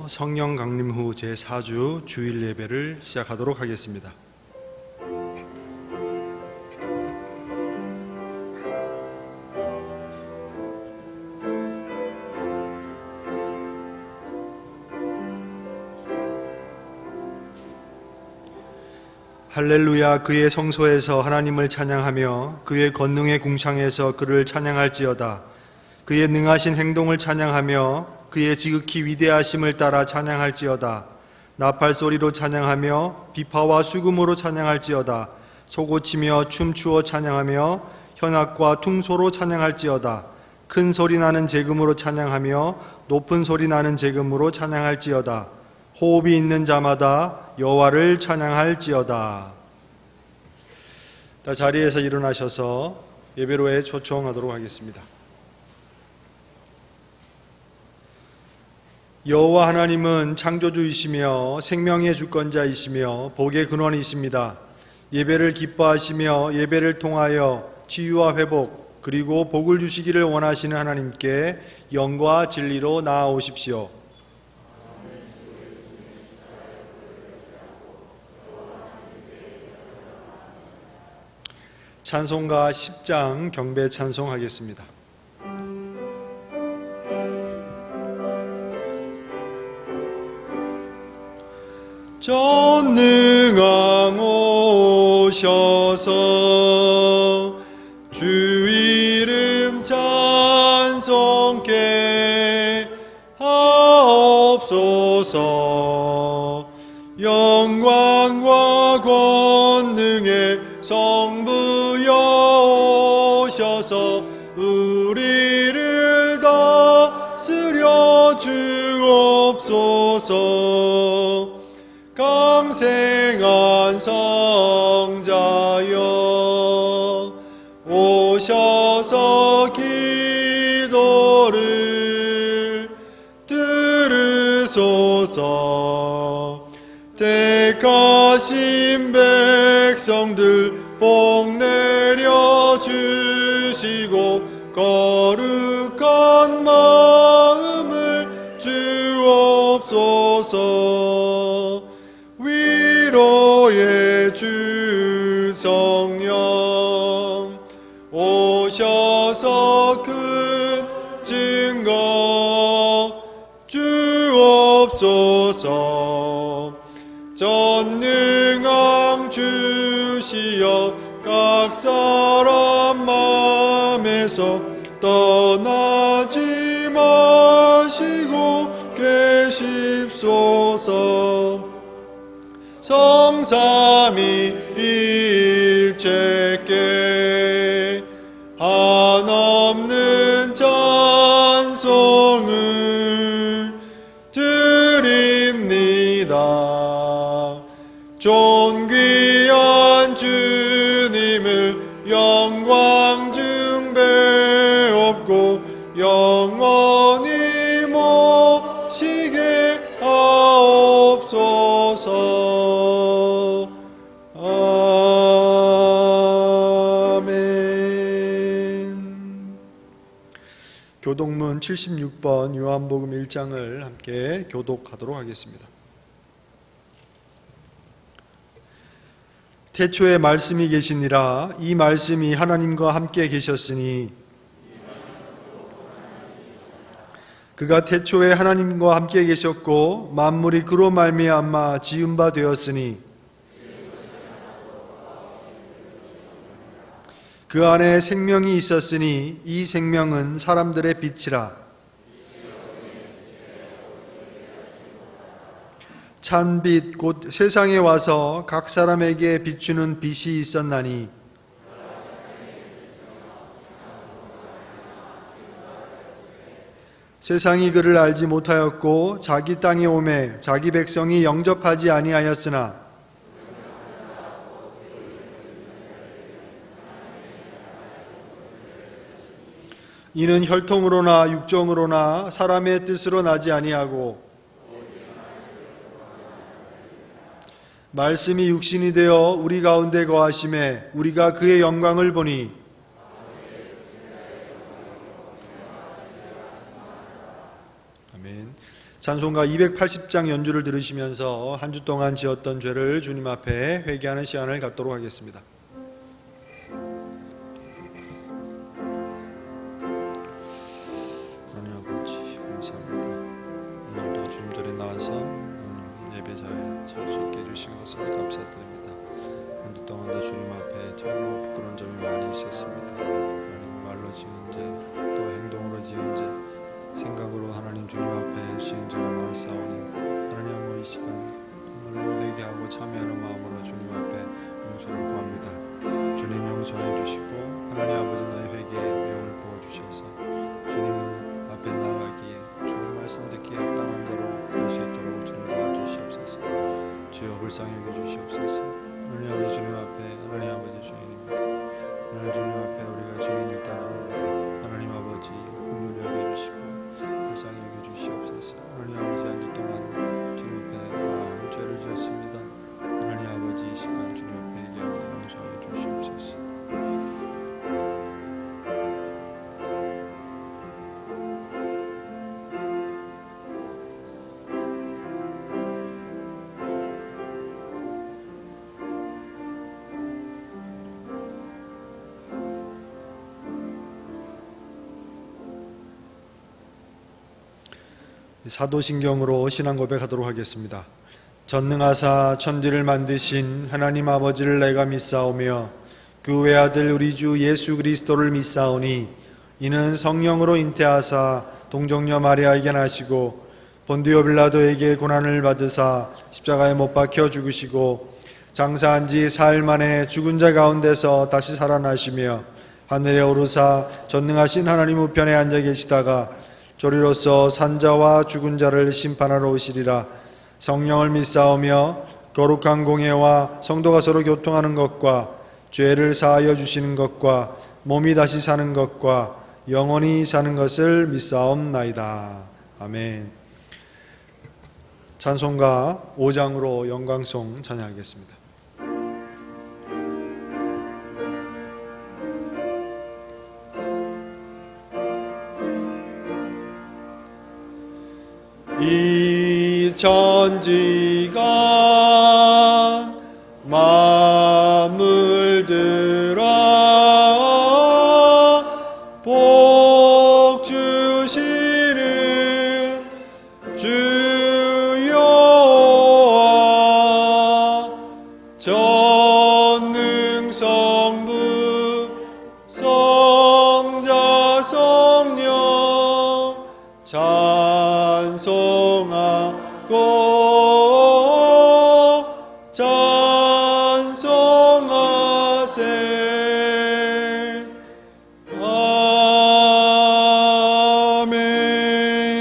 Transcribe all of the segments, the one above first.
성령 강림 후 제4주 주일 예배를 시작하도록 하겠습니다. 할렐루야. 그의 성소에서 하나님을 찬양하며 그의 권능의 궁창에서 그를 찬양할지어다. 그의 능하신 행동을 찬양하며 그의 지극히 위대하심을 따라 찬양할지어다. 나팔 소리로 찬양하며 비파와 수금으로 찬양할지어다. 소고치며 춤추어 찬양하며 현악과 퉁소로 찬양할지어다. 큰 소리 나는 제금으로 찬양하며 높은 소리 나는 제금으로 찬양할지어다. 호흡이 있는 자마다 여호와를 찬양할지어다. 자리에서 일어나셔서 예배로에 초청하도록 하겠습니다. 여호와 하나님은 창조주이시며 생명의 주권자이시며 복의 근원이십니다. 예배를 기뻐하시며 예배를 통하여 치유와 회복 그리고 복을 주시기를 원하시는 하나님께 영과 진리로 나아오십시오. 찬송가 10장 경배 찬송하겠습니다. 전능왕 오셔서 주 이름 찬송케 하옵소서. 영광과 권능의 성부여 오셔서 우리를 다스려 주옵소서. 강생한 성자여 오셔서 기도를 들으소서. 택하신 백성들 복 내려주시고 거룩한 마음을 주옵소서. 위로의 주 성령 오셔서 큰 증거 주옵소서. 전능한 주시여 각 사람 마음에서 떠나지 마시고 계십소서. 성삼위일체께 한없는 찬송을 드립니다. 존귀한 주님을 영광 중배옵고 영원히 모시게 하옵소서. 아멘. 교독문 76번 요한복음 1장을 함께 교독하도록 하겠습니다. 태초에 말씀이 계시니라. 이 말씀이 하나님과 함께 계셨으니 그가 태초에 하나님과 함께 계셨고 만물이 그로 말미암아 지은 바 되었으니 그 안에 생명이 있었으니 이 생명은 사람들의 빛이라. 찬빛 곧 세상에 와서 각 사람에게 비추는 빛이 있었나니 세상이 그를 알지 못하였고 자기 땅에 오매 자기 백성이 영접하지 아니하였으나 이는 혈통으로나 육정으로나 사람의 뜻으로 나지 아니하고 말씀이 육신이 되어 우리 가운데 거하심에 우리가 그의 영광을 보니 아멘. 찬송가 280장 연주를 들으시면서 한 주 동안 지었던 죄를 주님 앞에 회개하는 시간을 갖도록 하겠습니다. 하나님 아버지 감사합니다. 오늘도 주님 전에 나와서 예배자에 설 수 있게 해주신 것을 감사드립니다. 한 주 동안도 주님 앞에 정말 부끄러운 점이 많이 있었습니다. 하나님 말로 지은 죄, 또 행동으로 지은 죄, 생각으로 하나님 주님 앞에 지은 죄가 많사오니 하나님 이 시간 오늘도 회개하고 참여하는 마음으로 주님 앞에 용서를 구합니다. 주님 용서해 주시고 하나님 아버지 나의 회개에 명을 부어주셔서 주님 앞에 나가기에 주님 말씀 듣기에 합당한 자로 될 수 있도록 주님 도와주시옵소서. 주여 불쌍히 여겨주시옵소서. 하나님 아버지 주님 앞에 하나님 아버지 주인입니다. 하나님 주님 앞에 우리가 주인을 따르는데 하나님 아버지 긍휼히 여겨주시고 불쌍히 여겨주시옵소서. 하나님 아버지 한 주 동안 주님 앞에 많은 죄를 지었습니다. 하나님 아버지 이 시간 주님 앞에 회개하고 용서해 주시옵소서. 사도신경으로 신앙 고백하도록 하겠습니다. 전능하사 천지를 만드신 하나님 아버지를 내가 믿사오며 그 외아들 우리 주 예수 그리스도를 믿사오니 이는 성령으로 잉태하사 동정녀 마리아에게 나시고 본디오 빌라도에게 고난을 받으사 십자가에 못 박혀 죽으시고 장사한 지 사흘 만에 죽은 자 가운데서 다시 살아나시며 하늘에 오르사 전능하신 하나님 우편에 앉아 계시다가 조리로서 산자와 죽은 자를 심판하러 오시리라. 성령을 믿사오며 거룩한 공예와 성도가 서로 교통하는 것과 죄를 사하여 주시는 것과 몸이 다시 사는 것과 영원히 사는 것을 믿사옵나이다. 아멘. 찬송가 5장으로 영광송 찬양하겠습니다. 이 천지간 만물들아 복 주시는 주여와 전능성부 성자 성령 찬송하세.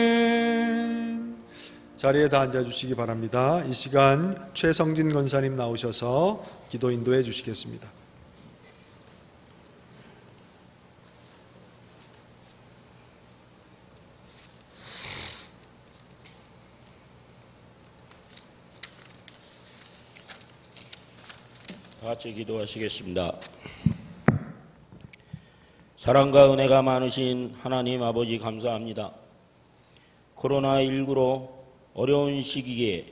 아멘. 자리에 다 앉아주시기 바랍니다. 이 시간 최성진 권사님 나오셔서 기도 인도해 주시겠습니다. 다 같이 기도하시겠습니다. 사랑과 은혜가 많으신 하나님 아버지 감사합니다. 코로나19로 어려운 시기에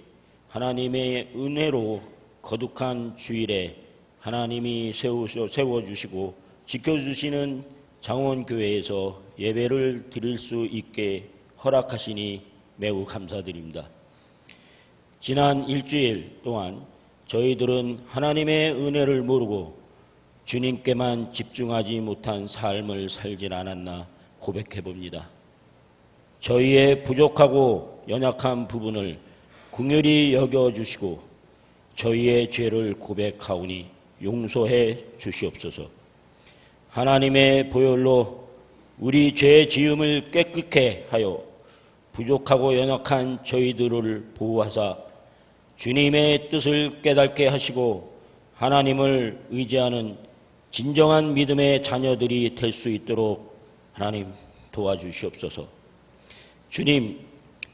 하나님의 은혜로 거룩한 주일에 하나님이 세워주시고 지켜주시는 장원교회에서 예배를 드릴 수 있게 허락하시니 매우 감사드립니다. 지난 일주일 동안 저희들은 하나님의 은혜를 모르고 주님께만 집중하지 못한 삶을 살진 않았나 고백해 봅니다. 저희의 부족하고 연약한 부분을 긍휼히 여겨주시고 저희의 죄를 고백하오니 용서해 주시옵소서. 하나님의 보혈로 우리 죄 지음을 깨끗게 하여 부족하고 연약한 저희들을 보호하사 주님의 뜻을 깨닫게 하시고 하나님을 의지하는 진정한 믿음의 자녀들이 될 수 있도록 하나님 도와주시옵소서. 주님,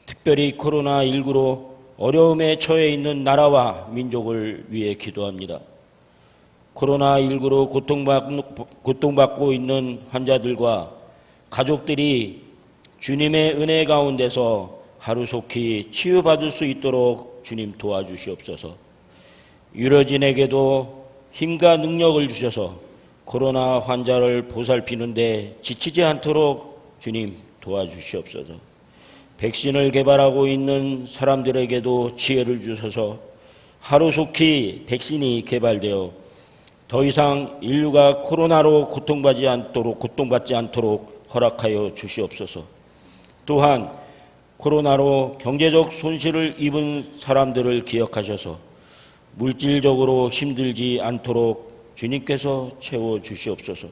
특별히 코로나19로 어려움에 처해 있는 나라와 민족을 위해 기도합니다. 코로나19로 고통받고 있는 환자들과 가족들이 주님의 은혜 가운데서 하루속히 치유받을 수 있도록 주님 도와주시옵소서. 유러진에게도 힘과 능력을 주셔서 코로나 환자를 보살피는데 지치지 않도록 주님 도와주시옵소서. 백신을 개발하고 있는 사람들에게도 지혜를 주셔서 하루속히 백신이 개발되어 더 이상 인류가 코로나로 고통받지 않도록 허락하여 주시옵소서. 또한 코로나로 경제적 손실을 입은 사람들을 기억하셔서 물질적으로 힘들지 않도록 주님께서 채워주시옵소서.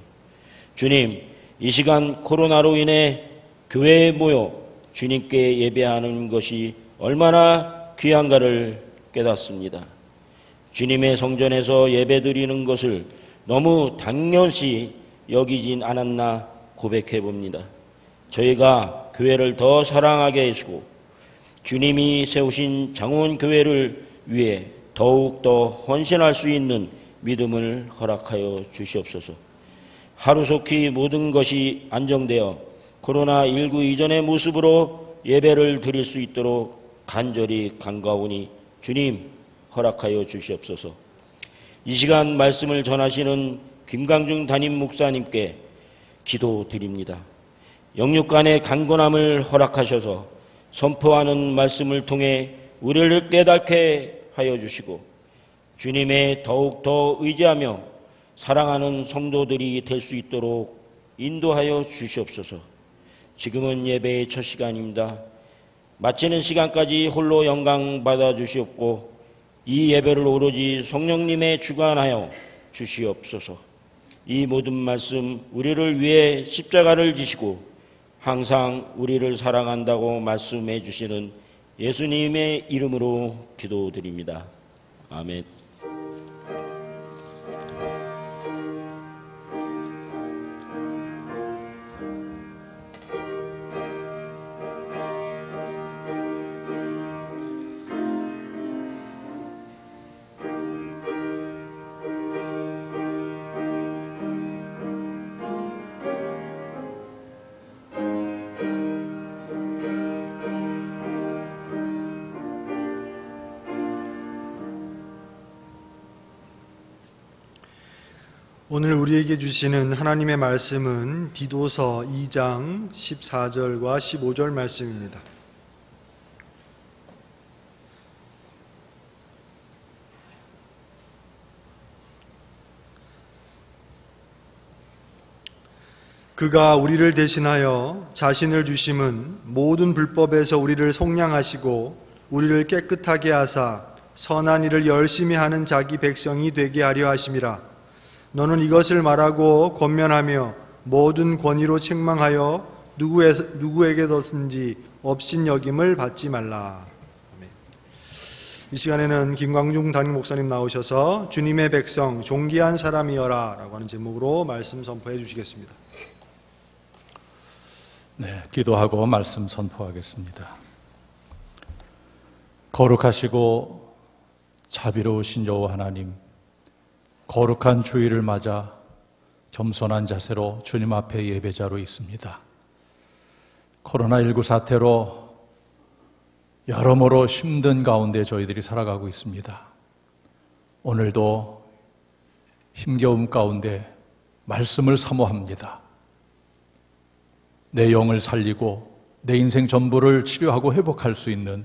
주님, 이 시간 코로나로 인해 교회에 모여 주님께 예배하는 것이 얼마나 귀한가를 깨닫습니다. 주님의 성전에서 예배드리는 것을 너무 당연시 여기진 않았나 고백해 봅니다. 저희가 교회를 더 사랑하게 해주고 주님이 세우신 장원교회를 위해 더욱더 헌신할 수 있는 믿음을 허락하여 주시옵소서. 하루속히 모든 것이 안정되어 코로나19 이전의 모습으로 예배를 드릴 수 있도록 간절히 간과오니 주님 허락하여 주시옵소서. 이 시간 말씀을 전하시는 김강중 담임 목사님께 기도드립니다. 영육간의 강건함을 허락하셔서 선포하는 말씀을 통해 우리를 깨닫게 하여 주시고 주님의 더욱더 의지하며 사랑하는 성도들이 될 수 있도록 인도하여 주시옵소서. 지금은 예배의 첫 시간입니다. 마치는 시간까지 홀로 영광 받아 주시옵고 이 예배를 오로지 성령님의 주관하여 주시옵소서. 이 모든 말씀 우리를 위해 십자가를 지시고 항상 우리를 사랑한다고 말씀해 주시는 예수님의 이름으로 기도드립니다. 아멘. 오늘 우리에게 주시는 하나님의 말씀은 디도서 2장 14절과 15절 말씀입니다. 그가 우리를 대신하여 자신을 주심은 모든 불법에서 우리를 속량하시고 우리를 깨끗하게 하사 선한 일을 열심히 하는 자기 백성이 되게 하려 하심이라. 너는 이것을 말하고 권면하며 모든 권위로 책망하여 누구에게든지 업신여김을 받지 말라. 아멘. 이 시간에는 김광중 담임 목사님 나오셔서 주님의 백성 존귀한 사람이여라 라고 하는 제목으로 말씀 선포해 주시겠습니다. 네, 기도하고 말씀 선포하겠습니다. 거룩하시고 자비로우신 여호와 하나님, 거룩한 주일을 맞아 겸손한 자세로 주님 앞에 예배자로 있습니다. 코로나19 사태로 여러모로 힘든 가운데 저희들이 살아가고 있습니다. 오늘도 힘겨움 가운데 말씀을 사모합니다. 내 영을 살리고 내 인생 전부를 치료하고 회복할 수 있는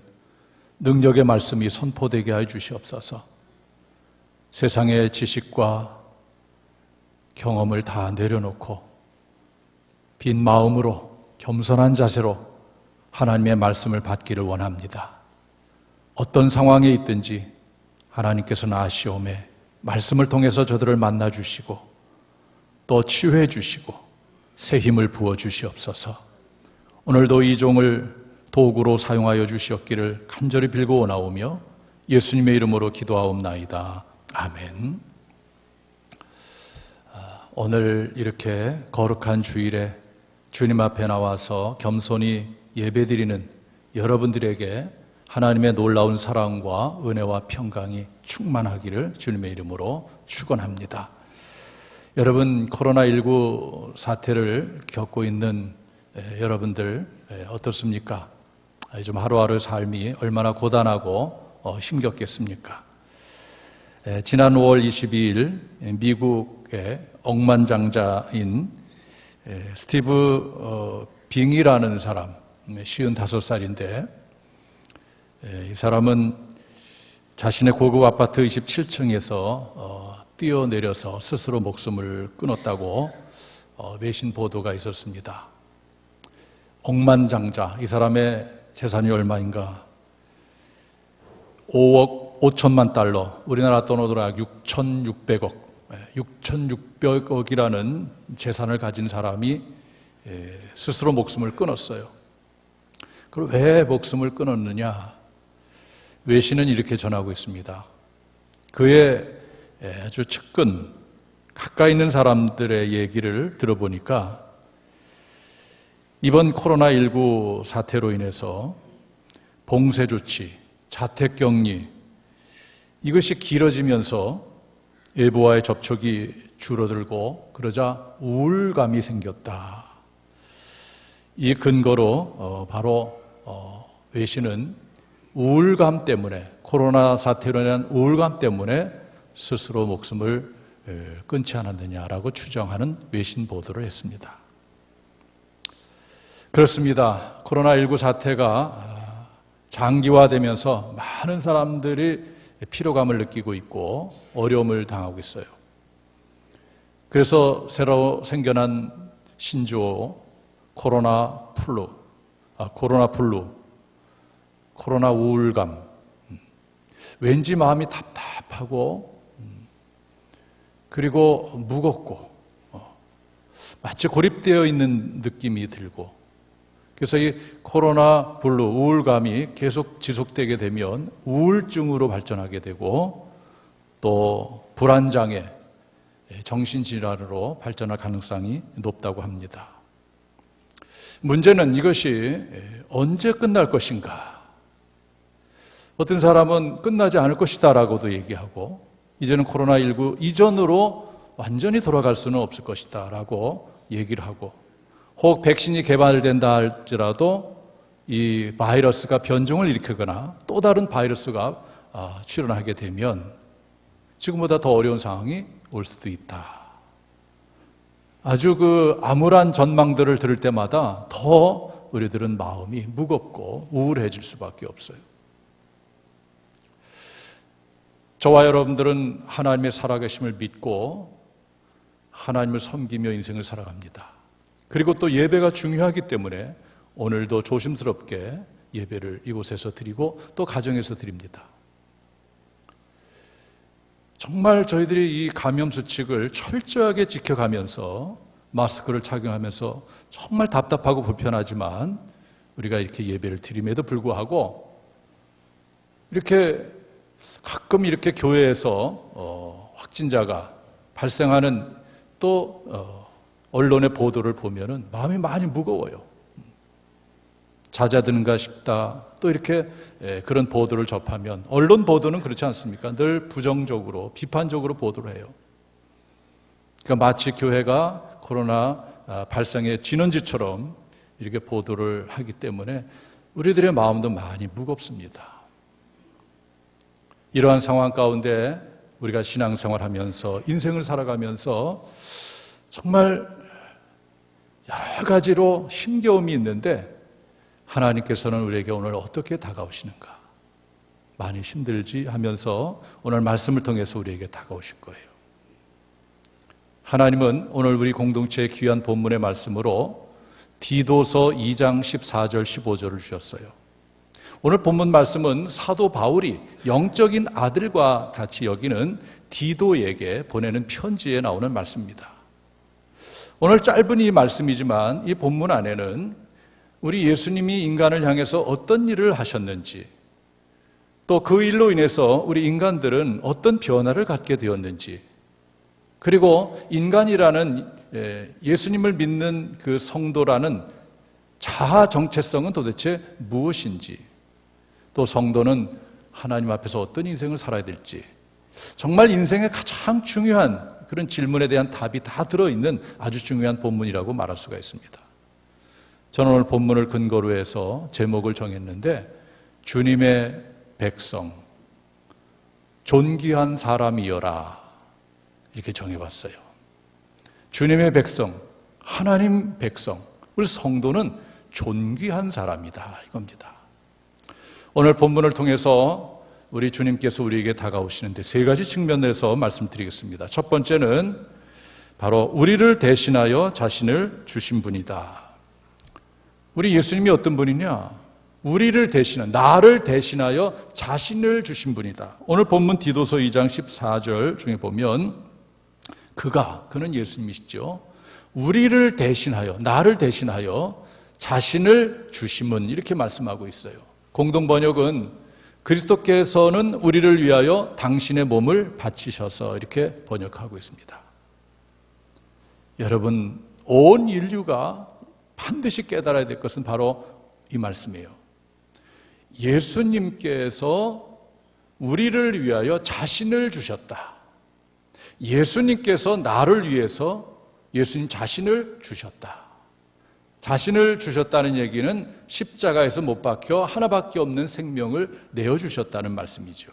능력의 말씀이 선포되게 해 주시옵소서. 세상의 지식과 경험을 다 내려놓고 빈 마음으로 겸손한 자세로 하나님의 말씀을 받기를 원합니다. 어떤 상황에 있든지 하나님께서는 아시오매 말씀을 통해서 저들을 만나 주시고 또 치유해 주시고 새 힘을 부어 주시옵소서. 오늘도 이 종을 도구로 사용하여 주시옵기를 간절히 빌고 원하오며 예수님의 이름으로 기도하옵나이다. 아멘. 오늘 이렇게 거룩한 주일에 주님 앞에 나와서 겸손히 예배드리는 여러분들에게 하나님의 놀라운 사랑과 은혜와 평강이 충만하기를 주님의 이름으로 축원합니다. 여러분, 코로나19 사태를 겪고 있는 여러분들 어떻습니까? 요즘 하루하루 삶이 얼마나 고단하고 힘겹겠습니까? 지난 5월 22일 미국의 억만장자인 스티브 빙이라는 사람, 55살인데 이 사람은 자신의 고급 아파트 27층에서 뛰어내려서 스스로 목숨을 끊었다고 외신 보도가 있었습니다. 억만장자, 이 사람의 재산이 얼마인가? 5억 5천만 달러, 우리나라 돈으로 약 6,600억, 6,600억이라는 재산을 가진 사람이 스스로 목숨을 끊었어요. 그럼 왜 목숨을 끊었느냐? 외신은 이렇게 전하고 있습니다. 그의 아주 측근, 가까이 있는 사람들의 얘기를 들어보니까 이번 코로나19 사태로 인해서 봉쇄 조치, 자택격리, 이것이 길어지면서 외부와의 접촉이 줄어들고 그러자 우울감이 생겼다. 이 근거로 바로 외신은 우울감 때문에, 코로나 사태로 인한 우울감 때문에 스스로 목숨을 끊지 않았느냐라고 추정하는 외신 보도를 했습니다. 그렇습니다. 코로나19 사태가 장기화되면서 많은 사람들이 피로감을 느끼고 있고 어려움을 당하고 있어요. 그래서 새로 생겨난 신조어 코로나 블루, 코로나 우울감. 왠지 마음이 답답하고 그리고 무겁고 마치 고립되어 있는 느낌이 들고, 그래서 이 코로나 블루, 우울감이 계속 지속되게 되면 우울증으로 발전하게 되고 또 불안장애, 정신질환으로 발전할 가능성이 높다고 합니다. 문제는 이것이 언제 끝날 것인가? 어떤 사람은 끝나지 않을 것이다 라고도 얘기하고, 이제는 코로나19 이전으로 완전히 돌아갈 수는 없을 것이다 라고 얘기를 하고, 혹 백신이 개발된다 할지라도 이 바이러스가 변종을 일으키거나 또 다른 바이러스가 출현하게 되면 지금보다 더 어려운 상황이 올 수도 있다. 아주 암울한 전망들을 들을 때마다 더 우리들은 마음이 무겁고 우울해질 수밖에 없어요. 저와 여러분들은 하나님의 살아계심을 믿고 하나님을 섬기며 인생을 살아갑니다. 그리고 또 예배가 중요하기 때문에 오늘도 조심스럽게 예배를 이곳에서 드리고 또 가정에서 드립니다. 정말 저희들이 이 감염 수칙을 철저하게 지켜가면서 마스크를 착용하면서 정말 답답하고 불편하지만 우리가 이렇게 예배를 드림에도 불구하고 이렇게 가끔 이렇게 교회에서 확진자가 발생하는 또 언론의 보도를 보면은 마음이 많이 무거워요. 잦아드는가 싶다. 또 이렇게 그런 보도를 접하면, 언론 보도는 그렇지 않습니까? 늘 부정적으로, 비판적으로 보도를 해요. 그러니까 마치 교회가 코로나 발생의 진원지처럼 이렇게 보도를 하기 때문에 우리들의 마음도 많이 무겁습니다. 이러한 상황 가운데 우리가 신앙생활하면서 인생을 살아가면서 정말 여러 가지로 힘겨움이 있는데 하나님께서는 우리에게 오늘 어떻게 다가오시는가? 많이 힘들지 하면서 오늘 말씀을 통해서 우리에게 다가오실 거예요. 하나님은 오늘 우리 공동체의 귀한 본문의 말씀으로 디도서 2장 14절 15절을 주셨어요. 오늘 본문 말씀은 사도 바울이 영적인 아들과 같이 여기는 디도에게 보내는 편지에 나오는 말씀입니다. 오늘 짧은 이 말씀이지만 이 본문 안에는 우리 예수님이 인간을 향해서 어떤 일을 하셨는지, 또 그 일로 인해서 우리 인간들은 어떤 변화를 갖게 되었는지, 그리고 인간이라는 예수님을 믿는 그 성도라는 자아 정체성은 도대체 무엇인지, 또 성도는 하나님 앞에서 어떤 인생을 살아야 될지, 정말 인생의 가장 중요한 그런 질문에 대한 답이 다 들어있는 아주 중요한 본문이라고 말할 수가 있습니다. 저는 오늘 본문을 근거로 해서 제목을 정했는데 주님의 백성, 존귀한 사람이여라 이렇게 정해봤어요. 주님의 백성, 하나님 백성, 우리 성도는 존귀한 사람이다 이겁니다. 오늘 본문을 통해서 우리 주님께서 우리에게 다가오시는데 세 가지 측면에서 말씀드리겠습니다. 첫 번째는 바로 우리를 대신하여 자신을 주신 분이다. 우리 예수님이 어떤 분이냐? 우리를 대신하여, 나를 대신하여 자신을 주신 분이다. 오늘 본문 디도서 2장 14절 중에 보면 그는 예수님이시죠. 우리를 대신하여, 나를 대신하여 자신을 주심은 이렇게 말씀하고 있어요. 공동 번역은 그리스도께서는 우리를 위하여 당신의 몸을 바치셔서 이렇게 번역하고 있습니다. 여러분, 온 인류가 반드시 깨달아야 될 것은 바로 이 말씀이에요. 예수님께서 우리를 위하여 자신을 주셨다. 예수님께서 나를 위해서 예수님 자신을 주셨다. 자신을 주셨다는 얘기는 십자가에서 못 박혀 하나밖에 없는 생명을 내어주셨다는 말씀이죠.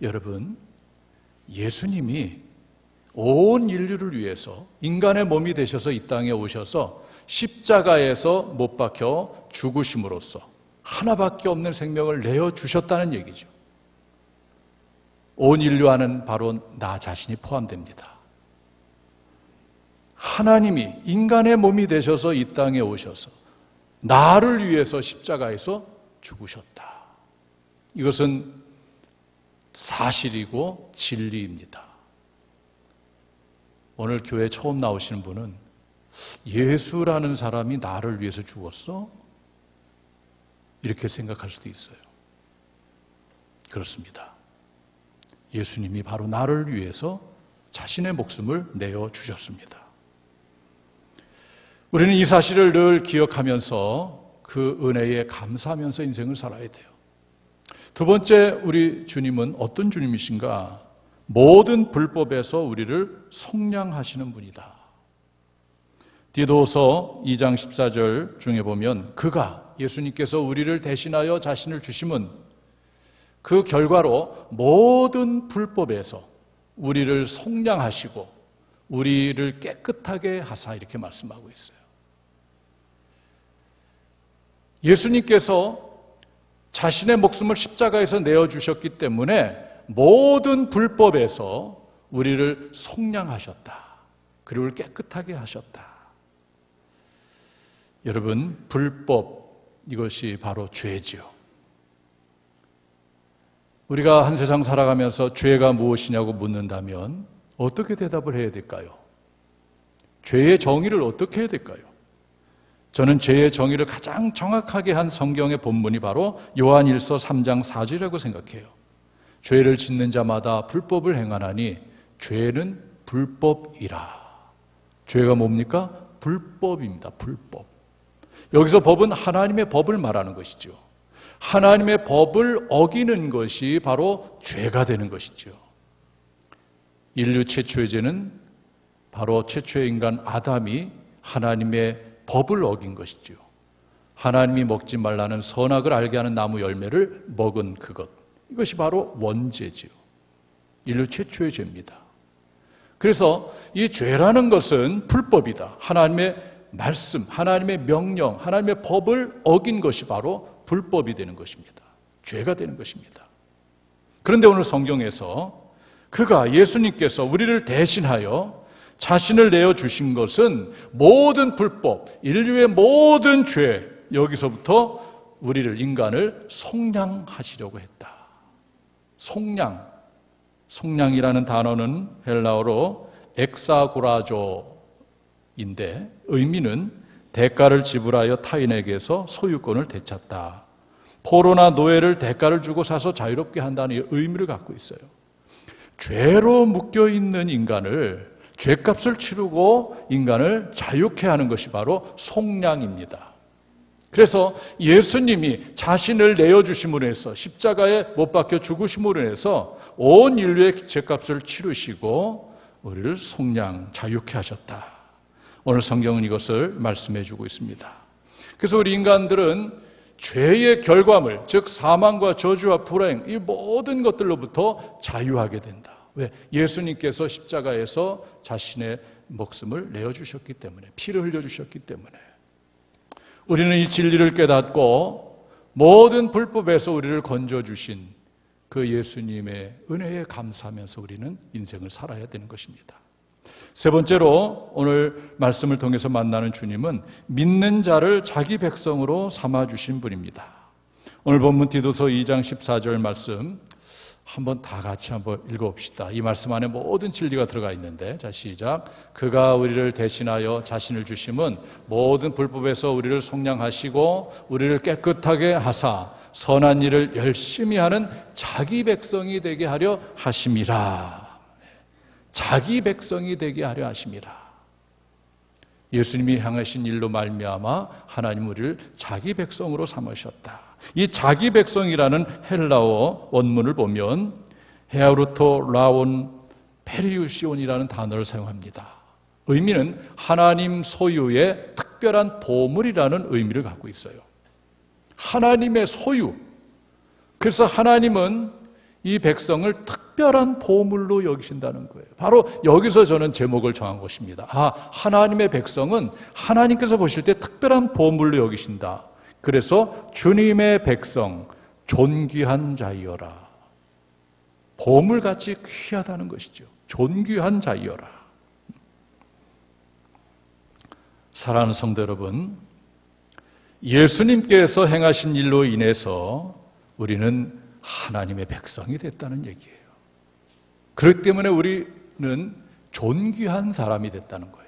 여러분, 예수님이 온 인류를 위해서 인간의 몸이 되셔서 이 땅에 오셔서 십자가에서 못 박혀 죽으심으로써 하나밖에 없는 생명을 내어주셨다는 얘기죠. 온 인류 안은 바로 나 자신이 포함됩니다. 하나님이 인간의 몸이 되셔서 이 땅에 오셔서 나를 위해서 십자가에서 죽으셨다. 이것은 사실이고 진리입니다. 오늘 교회 처음 나오시는 분은 예수라는 사람이 나를 위해서 죽었어? 이렇게 생각할 수도 있어요. 그렇습니다. 예수님이 바로 나를 위해서 자신의 목숨을 내어주셨습니다. 우리는 이 사실을 늘 기억하면서 그 은혜에 감사하면서 인생을 살아야 돼요. 두 번째, 우리 주님은 어떤 주님이신가? 모든 불법에서 우리를 속량하시는 분이다. 디도서 2장 14절 중에 보면 예수님께서 우리를 대신하여 자신을 주심은 그 결과로 모든 불법에서 우리를 속량하시고 우리를 깨끗하게 하사 이렇게 말씀하고 있어요. 예수님께서 자신의 목숨을 십자가에서 내어주셨기 때문에 모든 불법에서 우리를 속량하셨다. 그리고 깨끗하게 하셨다. 여러분, 불법, 이것이 바로 죄지요. 우리가 한 세상 살아가면서 죄가 무엇이냐고 묻는다면 어떻게 대답을 해야 될까요? 죄의 정의를 어떻게 해야 될까요? 저는 죄의 정의를 가장 정확하게 한 성경의 본문이 바로 요한일서 3장 4절이라고 생각해요. 죄를 짓는 자마다 불법을 행하나니 죄는 불법이라. 죄가 뭡니까? 불법입니다. 불법. 여기서 법은 하나님의 법을 말하는 것이죠. 하나님의 법을 어기는 것이 바로 죄가 되는 것이죠. 인류 최초의 죄는 바로 최초의 인간 아담이 하나님의 법을 어긴 것이죠. 하나님이 먹지 말라는 선악을 알게 하는 나무 열매를 먹은 그것. 이것이 바로 원죄지요. 인류 최초의 죄입니다. 그래서 이 죄라는 것은 불법이다. 하나님의 말씀, 하나님의 명령, 하나님의 법을 어긴 것이 바로 불법이 되는 것입니다. 죄가 되는 것입니다. 그런데 오늘 성경에서 예수님께서 우리를 대신하여 자신을 내어주신 것은 모든 불법, 인류의 모든 죄, 여기서부터 우리를, 인간을 속량하시려고 했다. 속량이라는 단어는 헬라어로 엑사고라조인데 의미는 대가를 지불하여 타인에게서 소유권을 되찾다. 포로나 노예를 대가를 주고 사서 자유롭게 한다는 의미를 갖고 있어요. 죄로 묶여있는 인간을, 죄값을 치르고 인간을 자유케 하는 것이 바로 속량입니다. 그래서 예수님이 자신을 내어주심으로 해서 십자가에 못 박혀 죽으심으로 해서 온 인류의 죄값을 치르시고 우리를 속량, 자유케 하셨다. 오늘 성경은 이것을 말씀해 주고 있습니다. 그래서 우리 인간들은 죄의 결과물, 즉 사망과 저주와 불행, 이 모든 것들로부터 자유하게 된다. 왜? 예수님께서 십자가에서 자신의 목숨을 내어주셨기 때문에, 피를 흘려주셨기 때문에. 우리는 이 진리를 깨닫고 모든 불법에서 우리를 건져주신 그 예수님의 은혜에 감사하면서 우리는 인생을 살아야 되는 것입니다. 세 번째로 오늘 말씀을 통해서 만나는 주님은 믿는 자를 자기 백성으로 삼아주신 분입니다. 오늘 본문 디도서 2장 14절 말씀 한번 다 같이 한번 읽어봅시다. 이 말씀 안에 모든 진리가 들어가 있는데, 자 시작. 그가 우리를 대신하여 자신을 주심은 모든 불법에서 우리를 속량하시고 우리를 깨끗하게 하사 선한 일을 열심히 하는 자기 백성이 되게 하려 하심이라. 자기 백성이 되게 하려 하심이라. 예수님이 향하신 일로 말미암아 하나님 우리를 자기 백성으로 삼으셨다. 이 자기 백성이라는 헬라어 원문을 보면 헤아루토 라온 페리우시온이라는 단어를 사용합니다. 의미는 하나님 소유의 특별한 보물이라는 의미를 갖고 있어요. 하나님의 소유. 그래서 하나님은 이 백성을 특별한 보물로 여기신다는 거예요. 바로 여기서 저는 제목을 정한 것입니다. 하나님의 백성은 하나님께서 보실 때 특별한 보물로 여기신다. 그래서 주님의 백성, 존귀한 자이여라. 보물같이 귀하다는 것이죠. 존귀한 자이여라. 사랑하는 성도 여러분, 예수님께서 행하신 일로 인해서 우리는 하나님의 백성이 됐다는 얘기예요. 그렇기 때문에 우리는 존귀한 사람이 됐다는 거예요.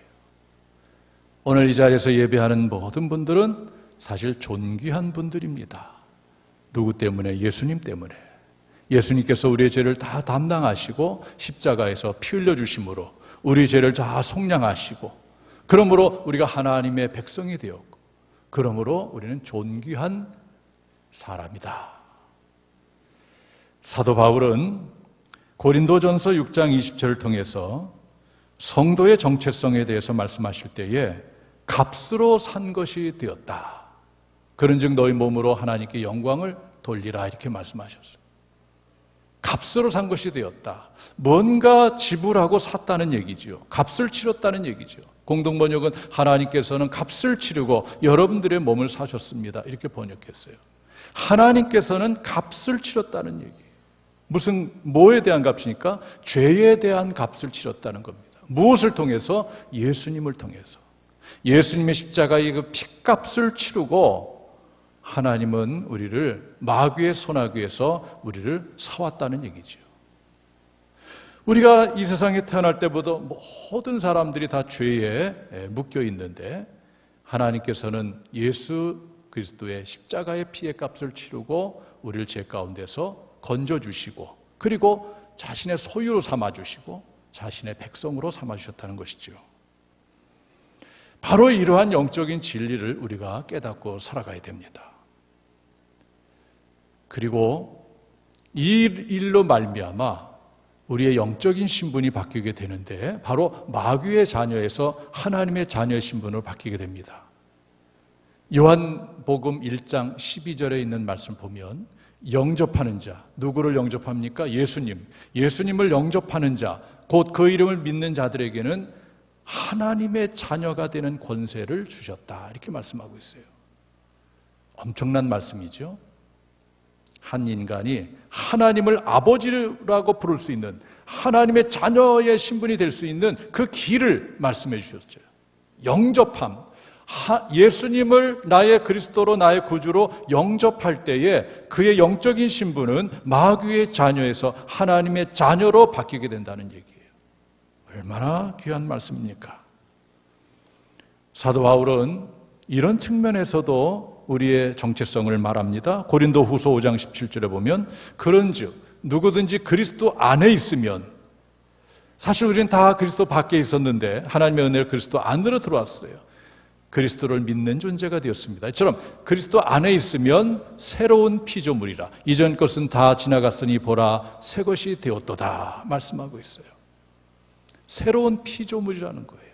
오늘 이 자리에서 예배하는 모든 분들은 사실 존귀한 분들입니다. 누구 때문에? 예수님 때문에. 예수님께서 우리의 죄를 다 담당하시고 십자가에서 피 흘려주심으로 우리 죄를 다 속량하시고, 그러므로 우리가 하나님의 백성이 되었고, 그러므로 우리는 존귀한 사람이다. 사도 바울은 고린도전서 6장 20절을 통해서 성도의 정체성에 대해서 말씀하실 때에 값으로 산 것이 되었다. 그런즉 너희 몸으로 하나님께 영광을 돌리라, 이렇게 말씀하셨어요. 값으로 산 것이 되었다. 뭔가 지불하고 샀다는 얘기죠. 값을 치렀다는 얘기죠. 공동번역은 하나님께서는 값을 치르고 여러분들의 몸을 사셨습니다, 이렇게 번역했어요. 하나님께서는 값을 치렀다는 얘기예요. 뭐에 대한 값입니까? 죄에 대한 값을 치렀다는 겁니다. 무엇을 통해서? 예수님을 통해서. 예수님의 십자가의 그 핏값을 치르고 하나님은 우리를 마귀의 손아귀에서 우리를 사왔다는 얘기죠. 우리가 이 세상에 태어날 때보다 모든 사람들이 다 죄에 묶여 있는데, 하나님께서는 예수 그리스도의 십자가의 피의 값을 치르고 우리를 죄 가운데서 건져주시고, 그리고 자신의 소유로 삼아주시고 자신의 백성으로 삼아주셨다는 것이죠. 바로 이러한 영적인 진리를 우리가 깨닫고 살아가야 됩니다. 그리고 이 일로 말미암아 우리의 영적인 신분이 바뀌게 되는데, 바로 마귀의 자녀에서 하나님의 자녀의 신분으로 바뀌게 됩니다. 요한복음 1장 12절에 있는 말씀 보면 영접하는 자, 누구를 영접합니까? 예수님. 예수님을 영접하는 자, 곧 그 이름을 믿는 자들에게는 하나님의 자녀가 되는 권세를 주셨다, 이렇게 말씀하고 있어요. 엄청난 말씀이죠. 한 인간이 하나님을 아버지라고 부를 수 있는, 하나님의 자녀의 신분이 될 수 있는 그 길을 말씀해 주셨죠. 영접함. 예수님을 나의 그리스도로, 나의 구주로 영접할 때에 그의 영적인 신분은 마귀의 자녀에서 하나님의 자녀로 바뀌게 된다는 얘기예요. 얼마나 귀한 말씀입니까? 사도 바울은 이런 측면에서도 우리의 정체성을 말합니다. 고린도 후서 5장 17절에 보면 그런즉 누구든지 그리스도 안에 있으면, 사실 우리는 다 그리스도 밖에 있었는데 하나님의 은혜로 그리스도 안으로 들어왔어요. 그리스도를 믿는 존재가 되었습니다. 이처럼 그리스도 안에 있으면 새로운 피조물이라, 이전 것은 다 지나갔으니 보라 새 것이 되었도다 말씀하고 있어요. 새로운 피조물이라는 거예요.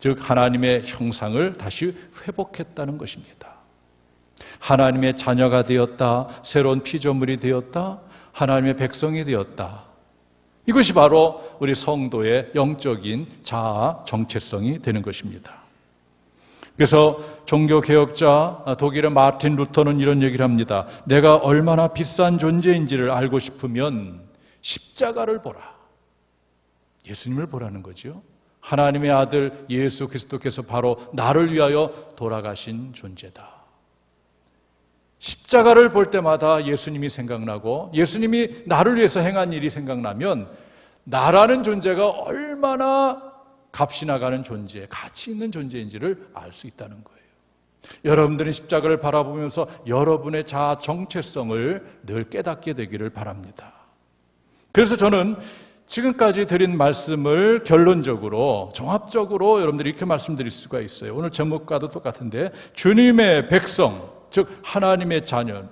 즉 하나님의 형상을 다시 회복했다는 것입니다. 하나님의 자녀가 되었다, 새로운 피조물이 되었다, 하나님의 백성이 되었다. 이것이 바로 우리 성도의 영적인 자아 정체성이 되는 것입니다. 그래서 종교개혁자 독일의 마틴 루터는 이런 얘기를 합니다. 내가 얼마나 비싼 존재인지를 알고 싶으면 십자가를 보라. 예수님을 보라는 거죠. 하나님의 아들 예수 그리스도께서 바로 나를 위하여 돌아가신 존재다. 십자가를 볼 때마다 예수님이 생각나고 예수님이 나를 위해서 행한 일이 생각나면 나라는 존재가 얼마나 값이 나가는 존재, 가치 있는 존재인지를 알 수 있다는 거예요. 여러분들이 십자가를 바라보면서 여러분의 자아 정체성을 늘 깨닫게 되기를 바랍니다. 그래서 저는 지금까지 드린 말씀을 결론적으로 종합적으로 여러분들이 이렇게 말씀드릴 수가 있어요. 오늘 제목과도 똑같은데 주님의 백성, 즉 하나님의 자녀,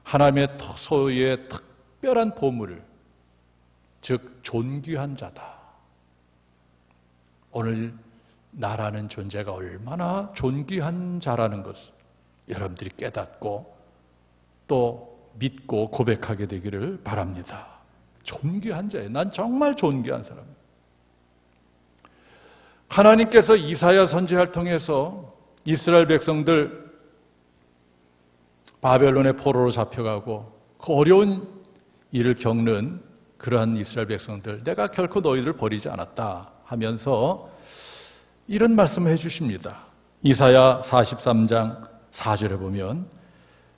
하나님의 소유의 특별한 보물, 즉 존귀한 자다. 오늘 나라는 존재가 얼마나 존귀한 자라는 것을 여러분들이 깨닫고 또 믿고 고백하게 되기를 바랍니다. 존귀한 자예요. 난 정말 존귀한 사람이에요. 하나님께서 이사야 선지자를 통해서 이스라엘 백성들 바벨론의 포로로 잡혀가고 그 어려운 일을 겪는 그러한 이스라엘 백성들, 내가 결코 너희들을 버리지 않았다 하면서 이런 말씀을 해주십니다. 이사야 43장 4절에 보면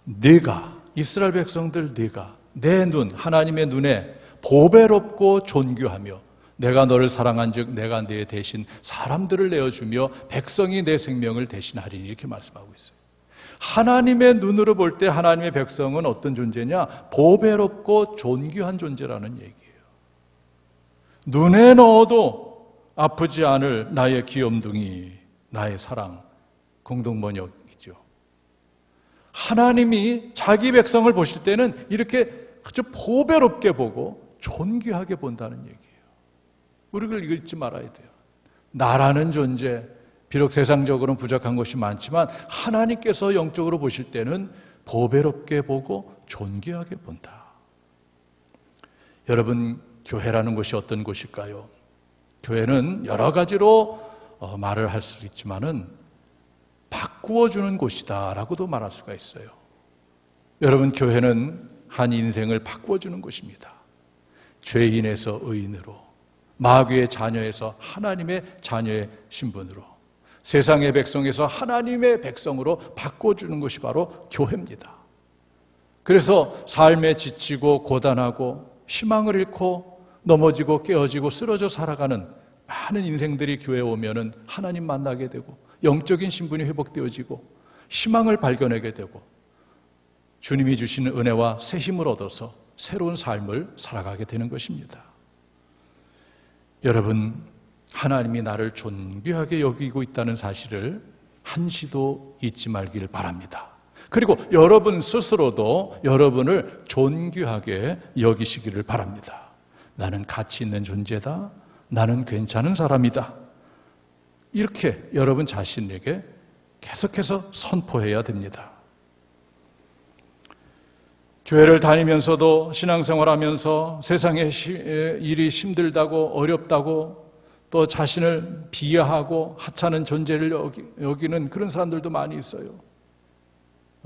네가, 이스라엘 백성들 네가 내 눈, 하나님의 눈에 보배롭고 존귀하며 내가 너를 사랑한 즉 내가 내 대신 사람들을 내어주며 백성이 내 생명을 대신하리니, 이렇게 말씀하고 있어요. 하나님의 눈으로 볼 때 하나님의 백성은 어떤 존재냐? 보배롭고 존귀한 존재라는 얘기예요. 눈에 넣어도 아프지 않을 나의 귀염둥이, 나의 사랑, 공동번역이죠. 하나님이 자기 백성을 보실 때는 이렇게 아주 보배롭게 보고 존귀하게 본다는 얘기예요. 우리가 이걸 잊지 말아야 돼요. 나라는 존재, 비록 세상적으로는 부족한 것이 많지만 하나님께서 영적으로 보실 때는 보배롭게 보고 존귀하게 본다. 여러분, 교회라는 곳이 어떤 곳일까요? 교회는 여러 가지로 말을 할 수 있지만은 바꾸어주는 곳이다 라고도 말할 수가 있어요. 여러분, 교회는 한 인생을 바꾸어주는 곳입니다. 죄인에서 의인으로, 마귀의 자녀에서 하나님의 자녀의 신분으로, 세상의 백성에서 하나님의 백성으로 바꿔주는 것이 바로 교회입니다. 그래서 삶에 지치고 고단하고 희망을 잃고 넘어지고 깨어지고 쓰러져 살아가는 많은 인생들이 교회에 오면은 하나님 만나게 되고 영적인 신분이 회복되어지고 희망을 발견하게 되고 주님이 주시는 은혜와 새 힘을 얻어서 새로운 삶을 살아가게 되는 것입니다. 여러분, 하나님이 나를 존귀하게 여기고 있다는 사실을 한시도 잊지 말길 바랍니다. 그리고 여러분 스스로도 여러분을 존귀하게 여기시기를 바랍니다. 나는 가치 있는 존재다. 나는 괜찮은 사람이다. 이렇게 여러분 자신에게 계속해서 선포해야 됩니다. 교회를 다니면서도 신앙생활하면서 세상의 일이 힘들다고 어렵다고 또 자신을 비하하고 하찮은 존재를 여기는 그런 사람들도 많이 있어요.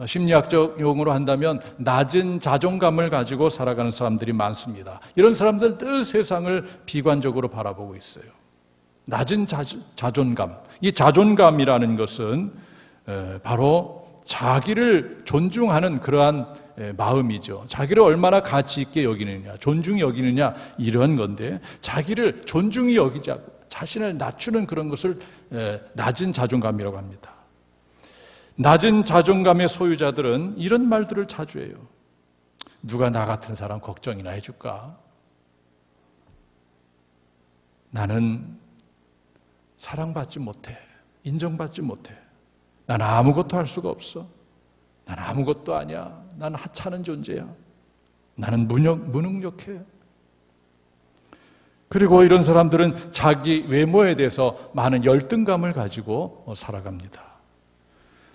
심리학적 용어로 한다면 낮은 자존감을 가지고 살아가는 사람들이 많습니다. 이런 사람들 늘 세상을 비관적으로 바라보고 있어요. 낮은 자존감. 이 자존감이라는 것은 바로 자기를 존중하는 그러한 마음이죠. 자기를 얼마나 가치 있게 여기느냐, 존중히 여기느냐, 이런 건데 자기를 존중히 여기지 않고 자신을 낮추는 그런 것을 낮은 자존감이라고 합니다. 낮은 자존감의 소유자들은 이런 말들을 자주 해요. 누가 나 같은 사람 걱정이나 해줄까? 나는 사랑받지 못해. 인정받지 못해. 난 아무것도 할 수가 없어. 난 아무것도 아니야. 난 하찮은 존재야. 나는 무능력해. 그리고 이런 사람들은 자기 외모에 대해서 많은 열등감을 가지고 살아갑니다.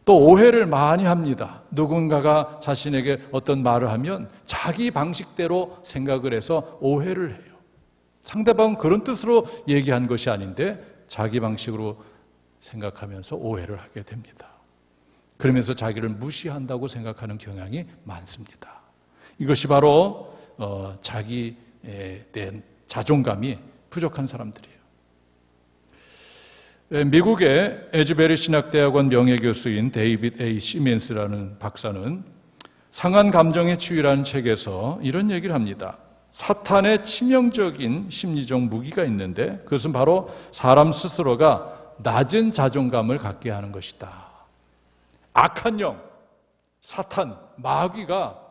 또 오해를 많이 합니다. 누군가가 자신에게 어떤 말을 하면 자기 방식대로 생각을 해서 오해를 해요. 상대방은 그런 뜻으로 얘기한 것이 아닌데 자기 방식으로 생각하면서 오해를 하게 됩니다. 그러면서 자기를 무시한다고 생각하는 경향이 많습니다. 이것이 바로 자기에 대한 자존감이 부족한 사람들이에요. 미국의 에즈베리 신학대학원 명예교수인 데이빗 A. 시멘스라는 박사는 상한 감정의 치유라는 책에서 이런 얘기를 합니다. 사탄의 치명적인 심리적 무기가 있는데 그것은 바로 사람 스스로가 낮은 자존감을 갖게 하는 것이다. 악한 영, 사탄, 마귀가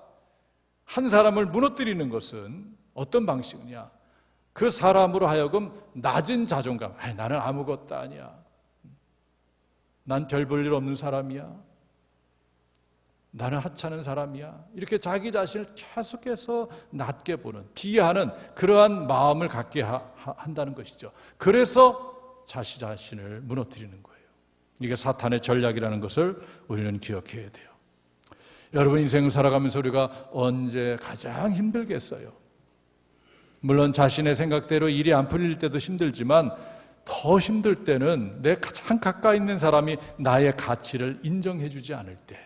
한 사람을 무너뜨리는 것은 어떤 방식이냐? 그 사람으로 하여금 낮은 자존감, 나는 아무것도 아니야. 난 별 볼 일 없는 사람이야. 나는 하찮은 사람이야. 이렇게 자기 자신을 계속해서 낮게 보는, 비하하는 그러한 마음을 갖게 한다는 것이죠. 그래서 자신을 무너뜨리는 거예요. 이게 사탄의 전략이라는 것을 우리는 기억해야 돼요. 여러분 인생을 살아가면서 우리가 언제 가장 힘들겠어요? 물론 자신의 생각대로 일이 안 풀릴 때도 힘들지만 더 힘들 때는 내 가장 가까이 있는 사람이 나의 가치를 인정해 주지 않을 때,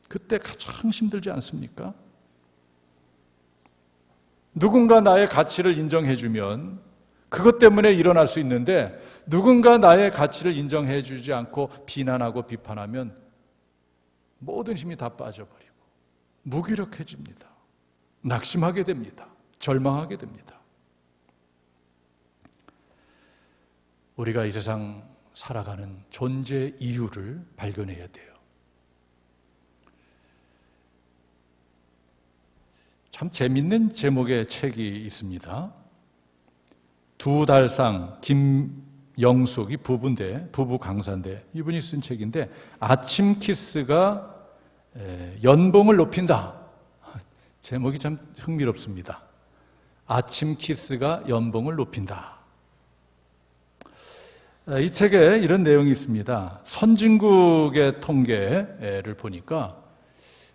그때 가장 힘들지 않습니까? 누군가 나의 가치를 인정해 주면 그것 때문에 일어날 수 있는데 누군가 나의 가치를 인정해 주지 않고 비난하고 비판하면 모든 힘이 다 빠져버리고 무기력해집니다. 낙심하게 됩니다. 절망하게 됩니다. 우리가 이 세상 살아가는 존재 이유를 발견해야 돼요. 참 재밌는 제목의 책이 있습니다. 두 달상 김영숙이 부부인데, 부부 강사인데 이분이 쓴 책인데 아침 키스가 연봉을 높인다. 제목이 참 흥미롭습니다. 아침 키스가 연봉을 높인다. 이 책에 이런 내용이 있습니다. 선진국의 통계를 보니까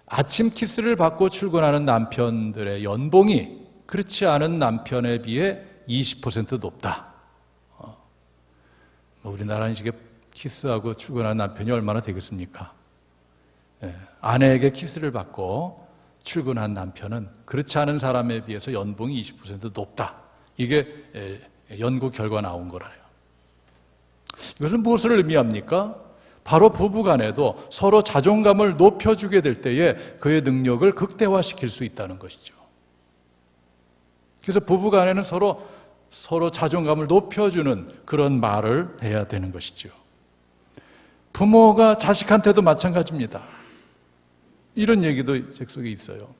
아침 키스를 받고 출근하는 남편들의 연봉이 그렇지 않은 남편에 비해 20% 높다. 우리나라는 이게 키스하고 출근하는 남편이 얼마나 되겠습니까? 아내에게 키스를 받고 출근한 남편은 그렇지 않은 사람에 비해서 연봉이 20% 높다. 이게 연구 결과 나온 거라요. 이것은 무엇을 의미합니까? 바로 부부간에도 서로 자존감을 높여주게 될 때에 그의 능력을 극대화시킬 수 있다는 것이죠. 그래서 부부간에는 서로 자존감을 높여주는 그런 말을 해야 되는 것이죠. 부모가 자식한테도 마찬가지입니다. 이런 얘기도 책 속에 있어요.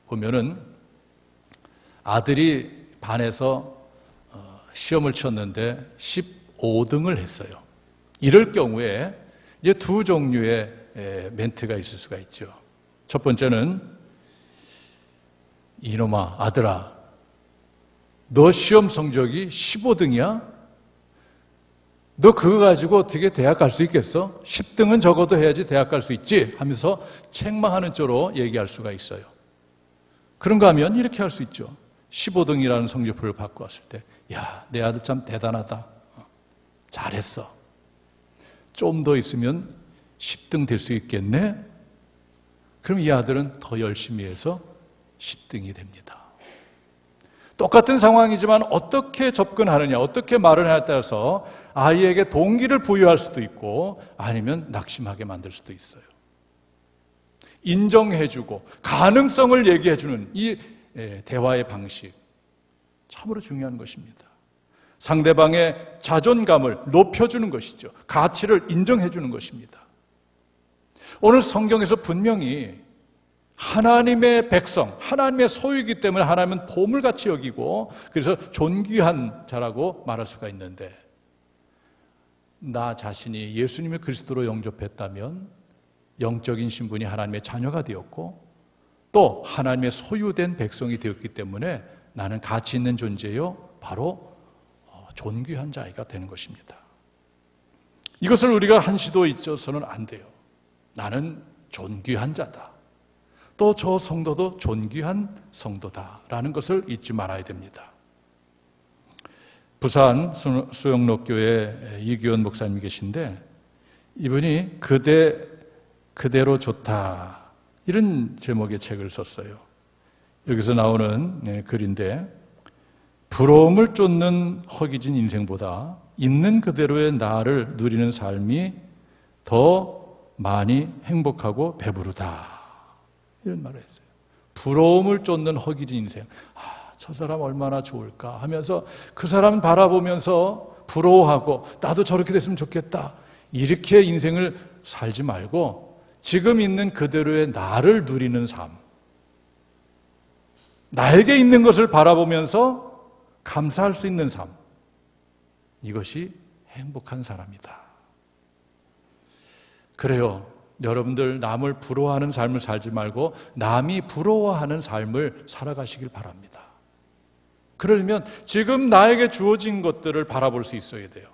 보면은 아들이 반에서 시험을 쳤는데 15등을 했어요. 이럴 경우에 이제 두 종류의 멘트가 있을 수가 있죠. 첫 번째는 이놈아, 아들아, 너 시험 성적이 15등이야? 너 그거 가지고 어떻게 대학 갈 수 있겠어? 10등은 적어도 해야지 대학 갈 수 있지? 하면서 책망하는 쪽으로 얘기할 수가 있어요. 그런가 하면 이렇게 할 수 있죠. 15등이라는 성적표를 받고 왔을 때, 야, 내 아들 참 대단하다. 잘했어. 좀 더 있으면 10등 될 수 있겠네? 그럼 이 아들은 더 열심히 해서 10등이 됩니다. 똑같은 상황이지만 어떻게 접근하느냐, 어떻게 말을 하냐에 따라서 아이에게 동기를 부여할 수도 있고 아니면 낙심하게 만들 수도 있어요. 인정해주고 가능성을 얘기해주는 이 대화의 방식, 참으로 중요한 것입니다. 상대방의 자존감을 높여주는 것이죠. 가치를 인정해주는 것입니다. 오늘 성경에서 분명히 하나님의 백성, 하나님의 소유이기 때문에 하나님은 보물같이 여기고 그래서 존귀한 자라고 말할 수가 있는데, 나 자신이 예수님의 그리스도로 영접했다면 영적인 신분이 하나님의 자녀가 되었고 또 하나님의 소유된 백성이 되었기 때문에 나는 가치 있는 존재요. 바로 존귀한 자가 되는 것입니다. 이것을 우리가 한시도 잊어서는 안 돼요. 나는 존귀한 자다. 또 저 성도도 존귀한 성도다라는 것을 잊지 말아야 됩니다. 부산 수영록교회 이규원 목사님 계신데 이분이 그대로 좋다 이런 제목의 책을 썼어요. 여기서 나오는 글인데 부러움을 쫓는 허기진 인생보다 있는 그대로의 나를 누리는 삶이 더 많이 행복하고 배부르다 이런 말을 했어요. 부러움을 쫓는 허기진 인생. 저 사람 얼마나 좋을까 하면서 그 사람 바라보면서 부러워하고 나도 저렇게 됐으면 좋겠다. 이렇게 인생을 살지 말고 지금 있는 그대로의 나를 누리는 삶. 나에게 있는 것을 바라보면서 감사할 수 있는 삶. 이것이 행복한 사람이다. 그래요. 여러분들 남을 부러워하는 삶을 살지 말고 남이 부러워하는 삶을 살아가시길 바랍니다. 그러려면 지금 나에게 주어진 것들을 바라볼 수 있어야 돼요.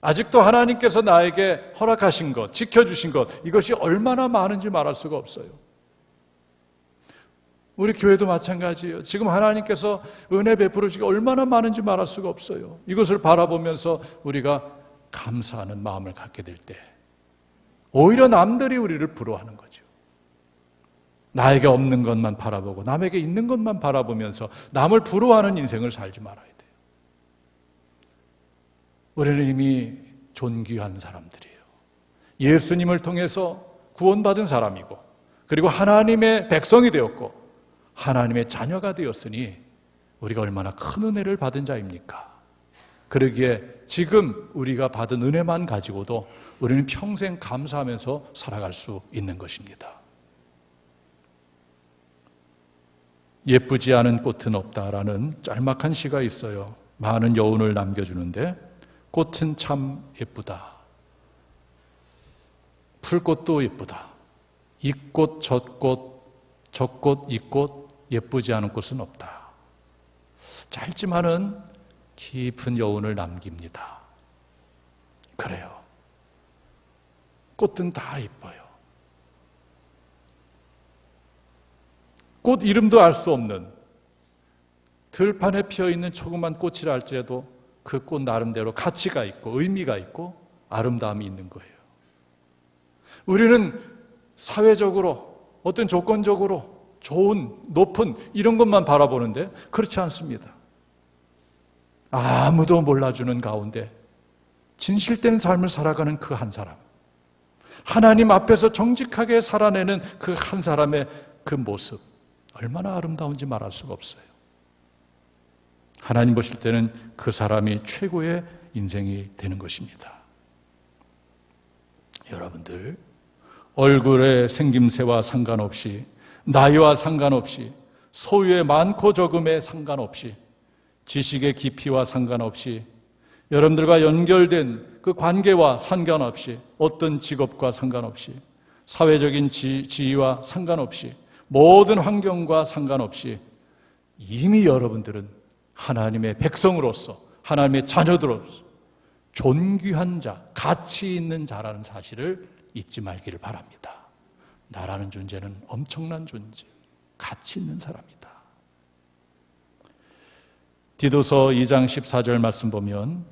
아직도 하나님께서 나에게 허락하신 것, 지켜주신 것, 이것이 얼마나 많은지 말할 수가 없어요. 우리 교회도 마찬가지예요. 지금 하나님께서 은혜 베풀어 주시기 얼마나 많은지 말할 수가 없어요. 이것을 바라보면서 우리가 감사하는 마음을 갖게 될 때 오히려 남들이 우리를 부러워하는 거죠. 나에게 없는 것만 바라보고 남에게 있는 것만 바라보면서 남을 부러워하는 인생을 살지 말아야 돼요. 우리는 이미 존귀한 사람들이에요. 예수님을 통해서 구원받은 사람이고 그리고 하나님의 백성이 되었고 하나님의 자녀가 되었으니 우리가 얼마나 큰 은혜를 받은 자입니까? 그러기에 지금 우리가 받은 은혜만 가지고도 우리는 평생 감사하면서 살아갈 수 있는 것입니다. 예쁘지 않은 꽃은 없다라는 짤막한 시가 있어요. 많은 여운을 남겨주는데 꽃은 참 예쁘다. 풀꽃도 예쁘다. 이 꽃, 저 꽃, 이 꽃, 예쁘지 않은 꽃은 없다. 짧지만은 깊은 여운을 남깁니다. 그래요. 꽃은 다 예뻐요. 꽃 이름도 알 수 없는 들판에 피어있는 조그만 꽃이라 할지라도 그 꽃 나름대로 가치가 있고 의미가 있고 아름다움이 있는 거예요. 우리는 사회적으로 어떤 조건적으로 좋은, 높은 이런 것만 바라보는데 그렇지 않습니다. 아무도 몰라주는 가운데 진실된 삶을 살아가는 그 한 사람, 하나님 앞에서 정직하게 살아내는 그 한 사람의 그 모습 얼마나 아름다운지 말할 수가 없어요. 하나님 보실 때는 그 사람이 최고의 인생이 되는 것입니다. 여러분들 얼굴의 생김새와 상관없이 나이와 상관없이 소유의 많고 적음에 상관없이 지식의 깊이와 상관없이 여러분들과 연결된 그 관계와 상관없이 어떤 직업과 상관없이 사회적인 지위와 상관없이 모든 환경과 상관없이 이미 여러분들은 하나님의 백성으로서 하나님의 자녀들로서 존귀한 자, 가치 있는 자라는 사실을 잊지 말기를 바랍니다. 나라는 존재는 엄청난 존재, 가치 있는 사람이다. 디도서 2장 14절 말씀 보면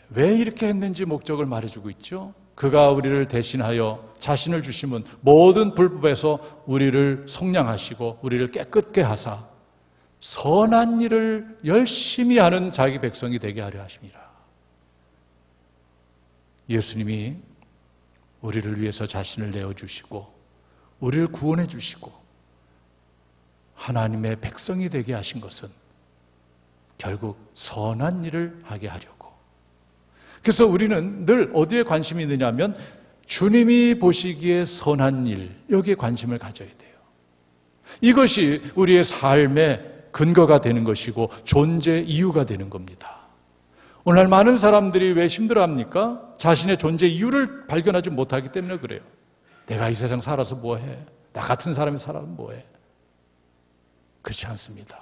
왜 이렇게 했는지 목적을 말해주고 있죠. 그가 우리를 대신하여 자신을 주심은 모든 불법에서 우리를 속량하시고 우리를 깨끗게 하사 선한 일을 열심히 하는 자기 백성이 되게 하려 하십니다. 예수님이 우리를 위해서 자신을 내어주시고 우리를 구원해 주시고 하나님의 백성이 되게 하신 것은 결국 선한 일을 하게 하려고. 그래서 우리는 늘 어디에 관심이 있느냐 하면 주님이 보시기에 선한 일, 여기에 관심을 가져야 돼요. 이것이 우리의 삶의 근거가 되는 것이고 존재 이유가 되는 겁니다. 오늘날 많은 사람들이 왜 힘들어합니까? 자신의 존재 이유를 발견하지 못하기 때문에 그래요. 내가 이 세상 살아서 뭐해? 나 같은 사람이 살아서 뭐해? 그렇지 않습니다.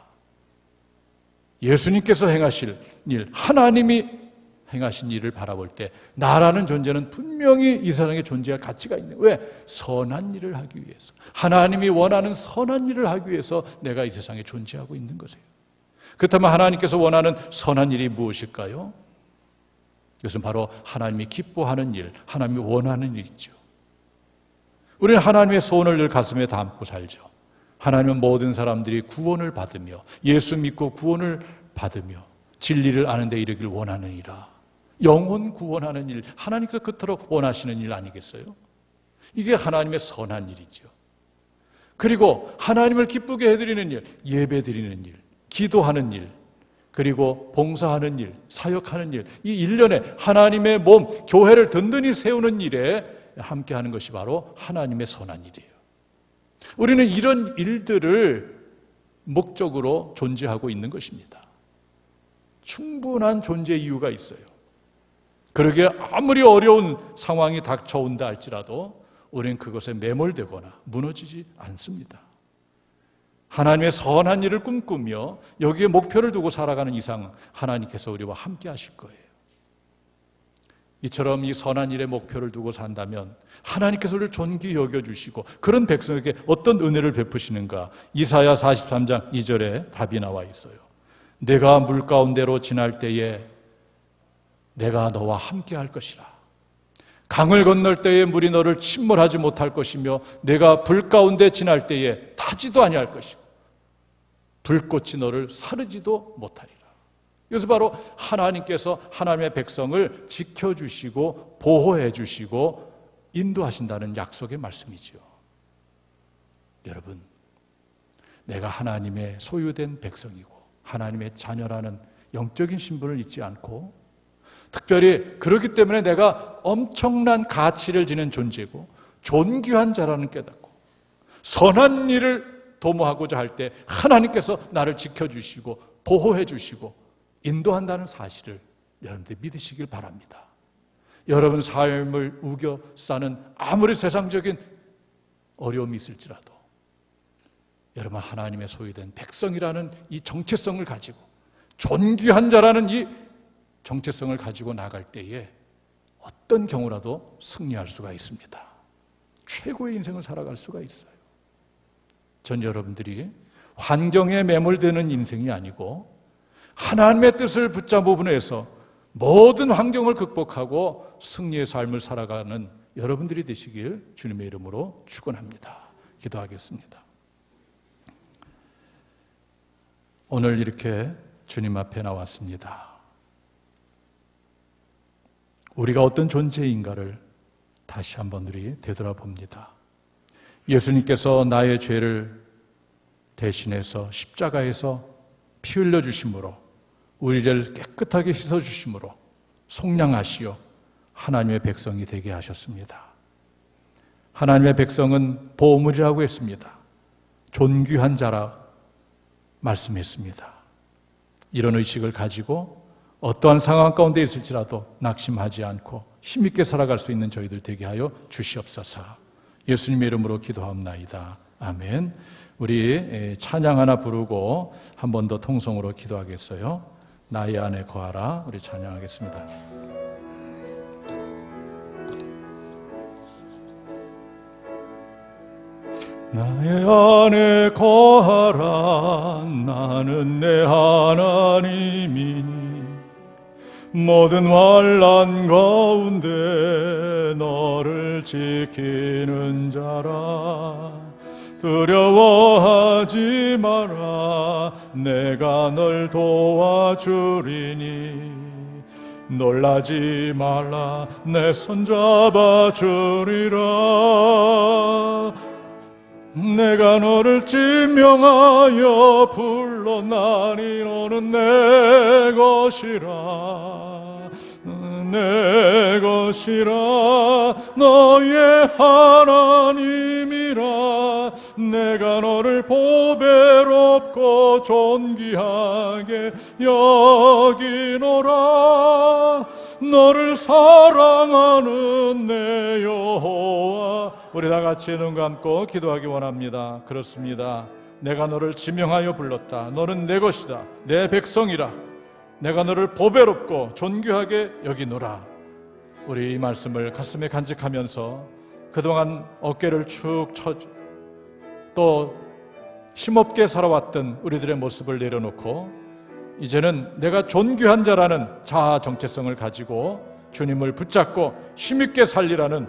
예수님께서 행하실 일, 하나님이 행하신 일을 바라볼 때 나라는 존재는 분명히 이 세상에 존재할 가치가 있는 거예요. 왜? 선한 일을 하기 위해서. 하나님이 원하는 선한 일을 하기 위해서 내가 이 세상에 존재하고 있는 것이에요. 그렇다면 하나님께서 원하는 선한 일이 무엇일까요? 이것은 바로 하나님이 기뻐하는 일, 하나님이 원하는 일이죠. 우리는 하나님의 소원을 늘 가슴에 담고 살죠. 하나님은 모든 사람들이 구원을 받으며 예수 믿고 구원을 받으며 진리를 아는 데 이르길 원하느니라. 영혼 구원하는 일, 하나님께서 그토록 원하시는 일 아니겠어요? 이게 하나님의 선한 일이죠. 그리고 하나님을 기쁘게 해드리는 일, 예배 드리는 일, 기도하는 일, 그리고 봉사하는 일, 사역하는 일, 이 일련의 하나님의 몸, 교회를 든든히 세우는 일에 함께하는 것이 바로 하나님의 선한 일이에요. 우리는 이런 일들을 목적으로 존재하고 있는 것입니다. 충분한 존재 이유가 있어요. 그러게 아무리 어려운 상황이 닥쳐온다 할지라도 우리는 그것에 매몰되거나 무너지지 않습니다. 하나님의 선한 일을 꿈꾸며 여기에 목표를 두고 살아가는 이상 하나님께서 우리와 함께 하실 거예요. 이처럼 이 선한 일에 목표를 두고 산다면 하나님께서 우리를 존귀히 여겨주시고 그런 백성에게 어떤 은혜를 베푸시는가? 이사야 43장 2절에 답이 나와 있어요. 내가 물 가운데로 지날 때에 내가 너와 함께 할 것이라. 강을 건널 때에 물이 너를 침몰하지 못할 것이며 내가 불 가운데 지날 때에 타지도 아니할 것이고 불꽃이 너를 사르지도 못하리라. 이것은 바로 하나님께서 하나님의 백성을 지켜주시고 보호해 주시고 인도하신다는 약속의 말씀이지요. 여러분, 내가 하나님의 소유된 백성이고 하나님의 자녀라는 영적인 신분을 잊지 않고 특별히 그렇기 때문에 내가 엄청난 가치를 지닌 존재고 존귀한 자라는 깨닫고 선한 일을 도모하고자 할 때 하나님께서 나를 지켜주시고 보호해 주시고 인도한다는 사실을 여러분들 믿으시길 바랍니다. 여러분 삶을 우겨 싸는 아무리 세상적인 어려움이 있을지라도 여러분 하나님의 소유된 백성이라는 이 정체성을 가지고 존귀한 자라는 이 정체성을 가지고 나갈 때에 어떤 경우라도 승리할 수가 있습니다. 최고의 인생을 살아갈 수가 있어요. 전 여러분들이 환경에 매몰되는 인생이 아니고 하나님의 뜻을 붙잡음으로 해서 모든 환경을 극복하고 승리의 삶을 살아가는 여러분들이 되시길 주님의 이름으로 축원합니다. 기도하겠습니다. 오늘 이렇게 주님 앞에 나왔습니다. 우리가 어떤 존재인가를 다시 한번 우리 되돌아봅니다. 예수님께서 나의 죄를 대신해서 십자가에서 피 흘려 주심으로 우리를 깨끗하게 씻어 주심으로 속량하시어 하나님의 백성이 되게 하셨습니다. 하나님의 백성은 보물이라고 했습니다. 존귀한 자라 말씀했습니다. 이런 의식을 가지고 어떠한 상황 가운데 있을지라도 낙심하지 않고 힘있게 살아갈 수 있는 저희들 되게 하여 주시옵소서. 예수님의 이름으로 기도합나이다. 아멘. 우리 찬양 하나 부르고 한 번 더 통성으로 기도하겠어요. 나의 안에 거하라. 우리 찬양하겠습니다. 나의 안에 거하라. 나는 내 하나님이니 모든 환난 가운데 너를 지키는 자라. 두려워하지 마라. 내가 널 도와주리니 놀라지 말라. 내 손 잡아주리라. 내가 너를 지명하여 불렀나니 너는 내 것이라. 내 것이라. 너의 하나님이라. 내가 너를 보배롭고 존귀하게 여기노라. 너를 사랑하는 내 여호와. 우리 다 같이 눈 감고 기도하기 원합니다. 그렇습니다. 내가 너를 지명하여 불렀다. 너는 내 것이다. 내 백성이라. 내가 너를 보배롭고 존귀하게 여기노라. 우리 이 말씀을 가슴에 간직하면서 그동안 어깨를 축 쳐 또 힘없게 살아왔던 우리들의 모습을 내려놓고 이제는 내가 존귀한 자라는 자아 정체성을 가지고 주님을 붙잡고 힘있게 살리라는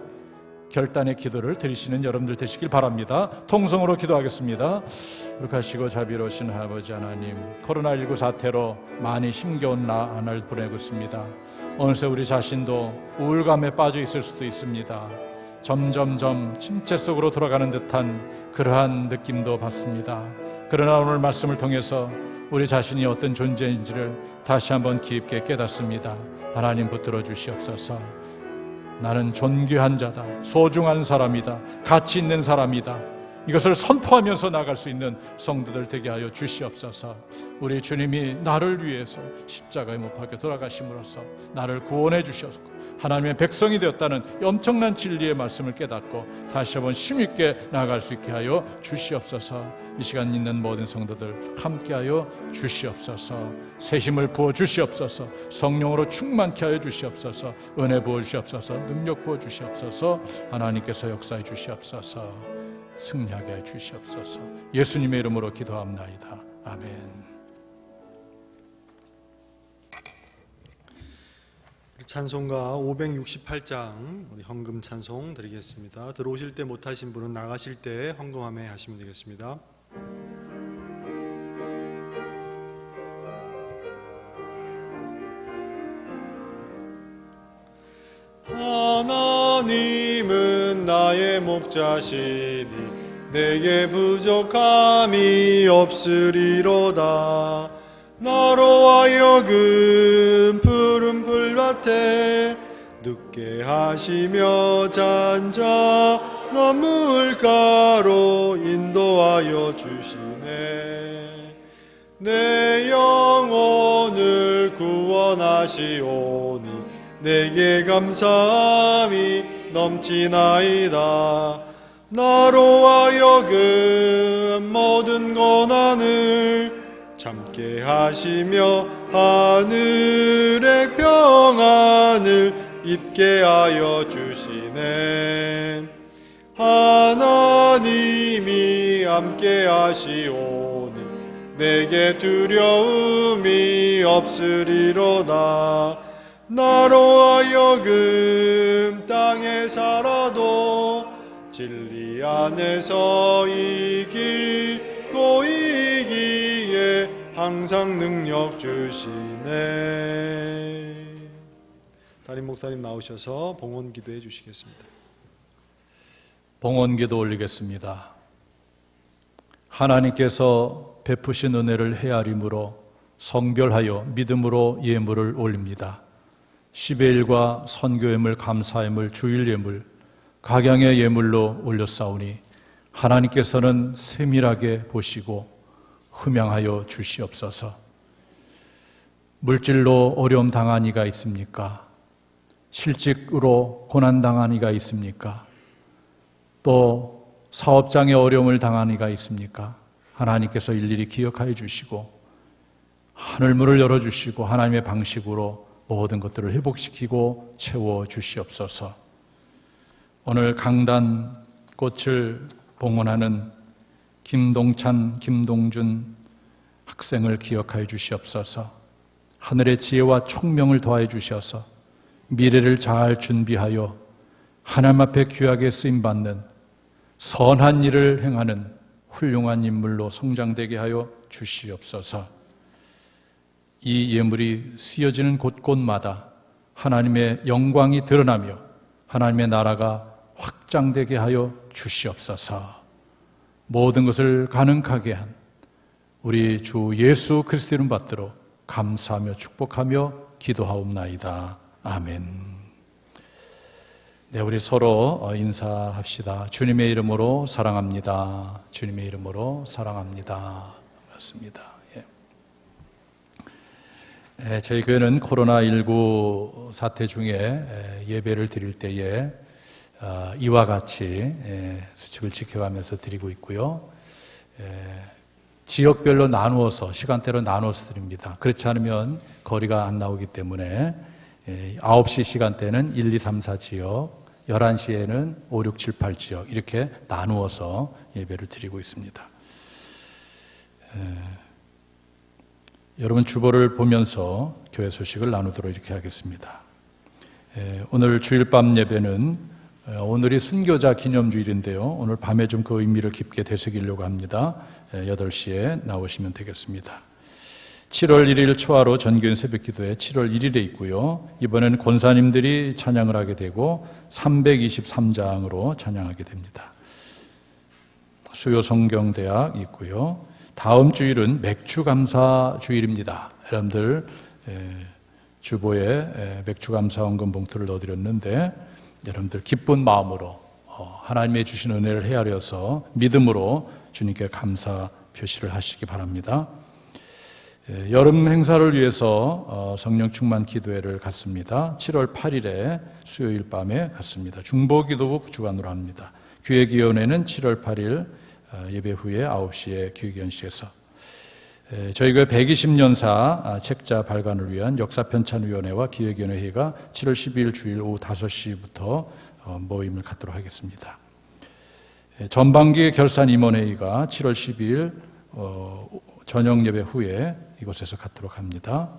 결단의 기도를 드리시는 여러분들 되시길 바랍니다. 통성으로 기도하겠습니다. 거룩하시고 자비로우신 아버지 하나님, 코로나19 사태로 많이 힘겨운 나날 보내고 있습니다. 어느새 우리 자신도 우울감에 빠져 있을 수도 있습니다. 점점점 침체 속으로 돌아가는 듯한 그러한 느낌도 받습니다. 그러나 오늘 말씀을 통해서 우리 자신이 어떤 존재인지를 다시 한번 깊게 깨닫습니다. 하나님 붙들어 주시옵소서. 나는 존귀한 자다, 소중한 사람이다, 가치 있는 사람이다. 이것을 선포하면서 나갈 수 있는 성도들 되게 하여 주시옵소서. 우리 주님이 나를 위해서 십자가에 못 박혀 돌아가심으로써 나를 구원해 주셨고 하나님의 백성이 되었다는 엄청난 진리의 말씀을 깨닫고 다시 한번 힘있게 나아갈 수 있게 하여 주시옵소서. 이 시간 있는 모든 성도들 함께 하여 주시옵소서. 새 힘을 부어 주시옵소서. 성령으로 충만케 하여 주시옵소서. 은혜 부어 주시옵소서. 능력 부어 주시옵소서. 하나님께서 역사해 주시옵소서. 승리하게 해 주시옵소서. 예수님의 이름으로 기도합나이다. 아멘. 찬송가 568장 우리 헌금 찬송 드리겠습니다. 들어오실 때 못하신 분은 나가실 때 헌금함에 하시면 되겠습니다. 하나님은 나의 목자시니 내게 부족함이 없으리로다. 나로 하여금 푸른 풀밭에 눕게 하시며 잔잔한 물가로 인도하여 주시네. 내 영혼을 구원하시오니 내게 감사함이 넘치나이다. 나로 하여금 모든 고난을 참게 하시며 하늘의 평안을 입게 하여 주시네. 하나님이 함께 하시오니 내게 두려움이 없으리로다. 나로 하여금 땅에 살아도 진리 안에서 이기고 이기에 항상 능력 주시네. 담임 목사님 나오셔서 봉헌 기도해 주시겠습니다. 봉헌 기도 올리겠습니다. 하나님께서 베푸신 은혜를 헤아림으로 성별하여 믿음으로 예물을 올립니다. 10의1과 선교예물, 감사예물, 주일예물, 각양의 예물로 올렸사오니 하나님께서는 세밀하게 보시고 흠양하여 주시옵소서. 물질로 어려움 당한 이가 있습니까? 실직으로 고난 당한 이가 있습니까? 또 사업장에 어려움을 당한 이가 있습니까? 하나님께서 일일이 기억하여 주시고 하늘문을 열어주시고 하나님의 방식으로 모든 것들을 회복시키고 채워 주시옵소서. 오늘 강단 꽃을 봉헌하는 김동찬, 김동준 학생을 기억하여 주시옵소서. 하늘의 지혜와 총명을 더하여 주셔서 미래를 잘 준비하여 하나님 앞에 귀하게 쓰임받는 선한 일을 행하는 훌륭한 인물로 성장되게 하여 주시옵소서. 이 예물이 쓰여지는 곳곳마다 하나님의 영광이 드러나며 하나님의 나라가 확장되게 하여 주시옵소서. 모든 것을 가능하게 한 우리 주 예수 그리스도 이름 받들어 감사하며 축복하며 기도하옵나이다. 아멘. 네, 우리 서로 인사합시다. 주님의 이름으로 사랑합니다. 주님의 이름으로 사랑합니다. 맞습니다. 저희 교회는 코로나19 사태 중에 예배를 드릴 때에 이와 같이 수칙을 지켜가면서 드리고 있고요. 지역별로 나누어서 시간대로 나누어서 드립니다. 그렇지 않으면 거리가 안 나오기 때문에 9시 시간대는 1, 2, 3, 4 지역, 11시에는 5, 6, 7, 8 지역 이렇게 나누어서 예배를 드리고 있습니다. 여러분 주보를 보면서 교회 소식을 나누도록 이렇게 하겠습니다. 오늘 주일밤 예배는 오늘이 순교자 기념주일인데요. 오늘 밤에 좀 그 의미를 깊게 되새기려고 합니다. 8시에 나오시면 되겠습니다. 7월 1일 초하루 전교인 새벽기도회 7월 1일에 있고요. 이번에는 권사님들이 찬양을 하게 되고 323장으로 찬양하게 됩니다. 수요성경대학 있고요. 다음 주일은 맥주감사 주일입니다. 여러분들 주보에 맥주감사 헌금 봉투를 넣어드렸는데 여러분들 기쁜 마음으로 하나님의 주신 은혜를 헤아려서 믿음으로 주님께 감사 표시를 하시기 바랍니다. 여름 행사를 위해서 성령 충만 기도회를 갖습니다. 7월 8일에 수요일 밤에 갖습니다. 중보기도부 주관으로 합니다. 기획위원회는 7월 8일 예배 후에 9시에 기획위원실에서 저희 교회 120년사 책자 발간을 위한 역사편찬위원회와 기획위원회 회의가 7월 12일 주일 오후 5시부터 모임을 갖도록 하겠습니다. 전반기 결산 임원회의가 7월 12일 저녁 예배 후에 이곳에서 갖도록 합니다.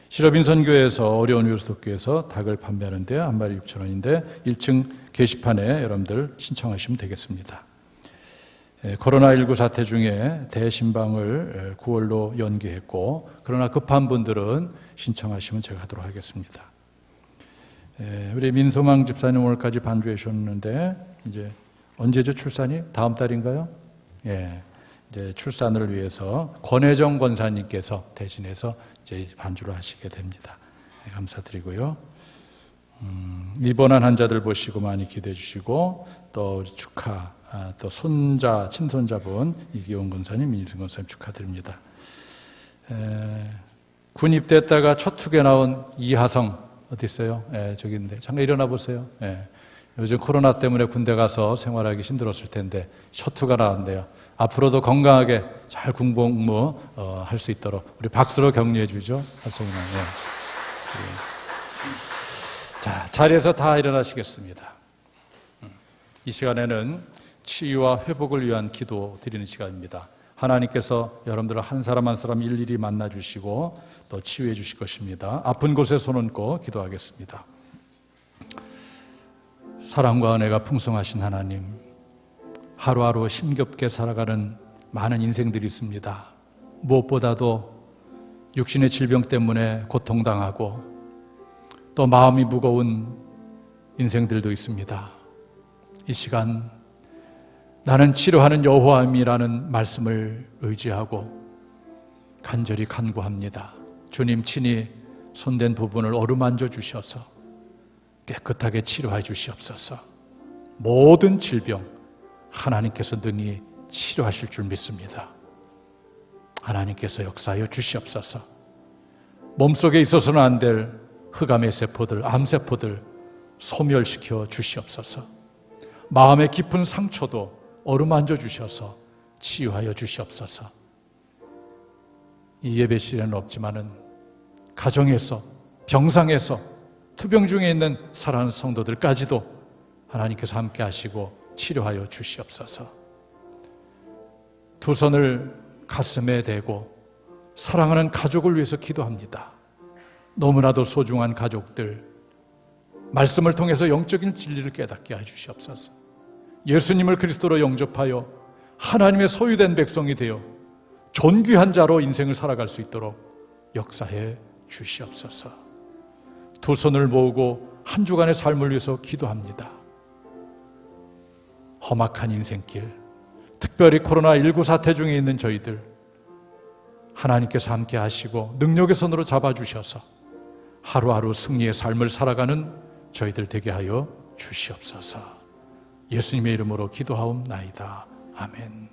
실업인선교회에서 어려운 이웃도교에서 닭을 판매하는데 한 마리 6,000원인데 1층 게시판에 여러분들 신청하시면 되겠습니다. 코로나19 사태 중에 대신방을 9월로 연기했고 그러나 급한 분들은 신청하시면 제가 하도록 하겠습니다. 우리 민소망 집사님 오늘까지 반주해 주셨는데 이제 언제죠 출산이? 다음 달인가요? 예, 이제 출산을 위해서 권혜정 권사님께서 대신해서 이제 반주를 하시게 됩니다. 네, 감사드리고요. 입원한 환자들 보시고 많이 기도해 주시고 또 축하 또 손자 친손자분 이기용 권사님, 민일승 권사님 축하드립니다. 군 입대했다가 첫 투게 나온 이하성 어디 있어요? 저기 있는데 잠깐 일어나 보세요. 요즘 코로나 때문에 군대 가서 생활하기 힘들었을 텐데 첫 투가 나왔는데요. 앞으로도 건강하게 잘 군복무 할 수 있도록 우리 박수로 격려해 주죠. 하성이는. 자, 자리에서 다 일어나시겠습니다. 이 시간에는 치유와 회복을 위한 기도 드리는 시간입니다. 하나님께서 여러분들을 한 사람 한 사람 일일이 만나주시고 또 치유해 주실 것입니다. 아픈 곳에 손 얹고 기도하겠습니다. 사랑과 은혜가 풍성하신 하나님, 하루하루 힘겹게 살아가는 많은 인생들이 있습니다. 무엇보다도 육신의 질병 때문에 고통당하고 또 마음이 무거운 인생들도 있습니다. 이 시간 나는 치료하는 여호와임이라는 말씀을 의지하고 간절히 간구합니다. 주님 친히 손댄 부분을 어루만져 주셔서 깨끗하게 치료해 주시옵소서. 모든 질병 하나님께서 능히 치료하실 줄 믿습니다. 하나님께서 역사하여 주시옵소서. 몸속에 있어서는 안 될 흑암의 세포들, 암세포들 소멸시켜 주시옵소서. 마음의 깊은 상처도 어루만져 주셔서 치유하여 주시옵소서. 이 예배실에는 없지만은 가정에서, 병상에서, 투병 중에 있는 사랑하는 성도들까지도 하나님께서 함께 하시고 치료하여 주시옵소서. 두 손을 가슴에 대고 사랑하는 가족을 위해서 기도합니다. 너무나도 소중한 가족들, 말씀을 통해서 영적인 진리를 깨닫게 해 주시옵소서. 예수님을 그리스도로 영접하여 하나님의 소유된 백성이 되어 존귀한 자로 인생을 살아갈 수 있도록 역사해 주시옵소서. 두 손을 모으고 한 주간의 삶을 위해서 기도합니다. 험악한 인생길, 특별히 코로나19 사태 중에 있는 저희들 하나님께서 함께 하시고 능력의 손으로 잡아주셔서 하루하루 승리의 삶을 살아가는 저희들 되게 하여 주시옵소서. 예수님의 이름으로 기도하옵나이다. 아멘.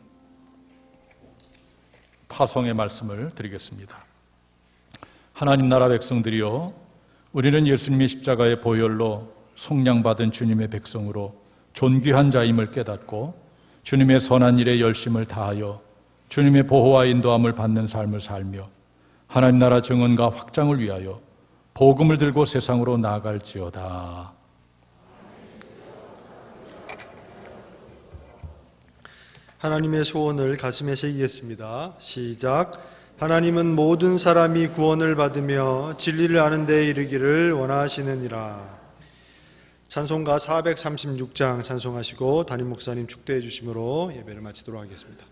파송의 말씀을 드리겠습니다. 하나님 나라 백성들이여, 우리는 예수님의 십자가의 보혈로 속량받은 주님의 백성으로 존귀한 자임을 깨닫고 주님의 선한 일에 열심을 다하여 주님의 보호와 인도함을 받는 삶을 살며 하나님 나라 증언과 확장을 위하여 복음을 들고 세상으로 나아갈지어다. 하나님의 소원을 가슴에 새기겠습니다. 시작. 하나님은 모든 사람이 구원을 받으며 진리를 아는 데에 이르기를 원하시느니라. 찬송가 436장 찬송하시고 담임 목사님 축도해 주심으로 예배를 마치도록 하겠습니다.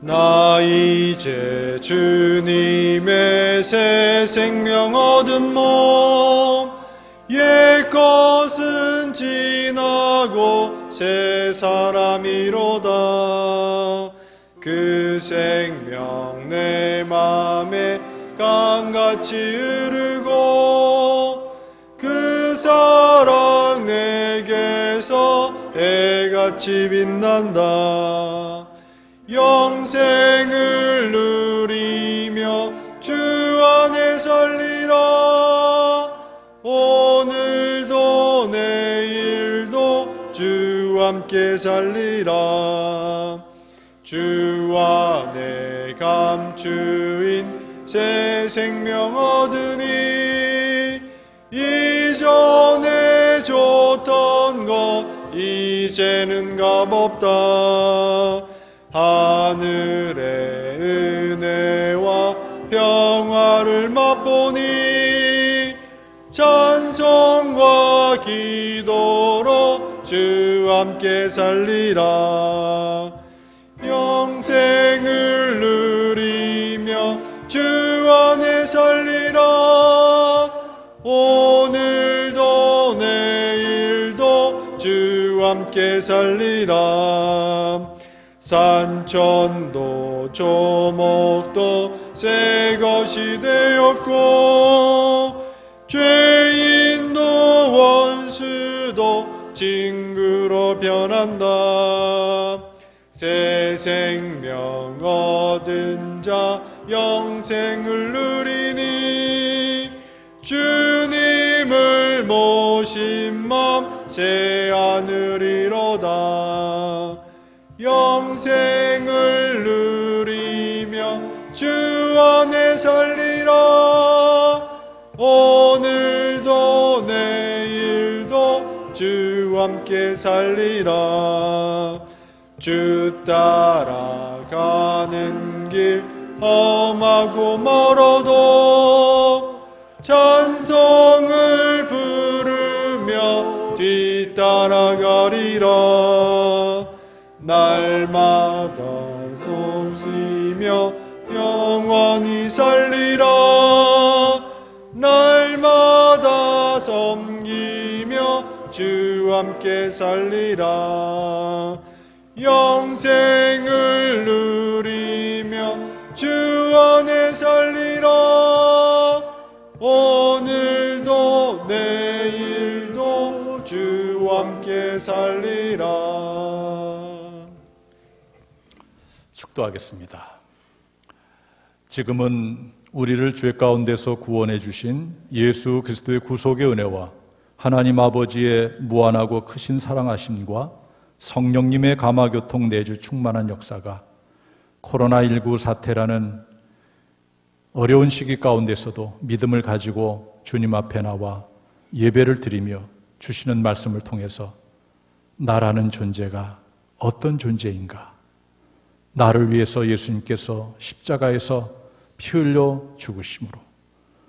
나 이제 주님의 새 생명 얻은 몸, 옛것은 지나고 새 사람이로다. 그 생명 내 맘에 강같이 흐르고 그 사랑 내게서 해같이 빛난다. 영생을 누리며 주 안에 살리라. 오늘도 내일도 주 함께 살리라. 주 안에 감추인 새 생명 얻으니 이전에 줬던 것 이제는 값없다. 하늘의 은혜와 평화를 맛보니 찬송과 기도로 주 함께 살리라. 영생을 누리며 주 안에 살리라. 오늘도 내일도 주 함께 살리라. 산천도 조목도 새 것이 되었고 죄인도 원수도 친구로 변한다. 새 생명 얻은 자 영생을 누리니 주님을 모신 맘 새 하늘이로다. 영생을 누리며 주 안에 살리라. 오늘도 내일도 주 함께 살리라. 주 따라가는 길 험하고 멀어도 찬송을 부르며 뒤따라가리라. 날마다 속시며 영원히 살리라. 날마다 섬기며 주 함께 살리라. 영생을 누리며 주 안에 살리라. 오늘도 내일도 주 함께 살리라. 축도하겠습니다. 지금은 우리를 죄 가운데서 구원해 주신 예수 그리스도의 구속의 은혜와 하나님 아버지의 무한하고 크신 사랑하심과 성령님의 감화교통 내주 충만한 역사가 코로나19 사태라는 어려운 시기 가운데서도 믿음을 가지고 주님 앞에 나와 예배를 드리며 주시는 말씀을 통해서 나라는 존재가 어떤 존재인가, 나를 위해서 예수님께서 십자가에서 피 흘려 죽으심으로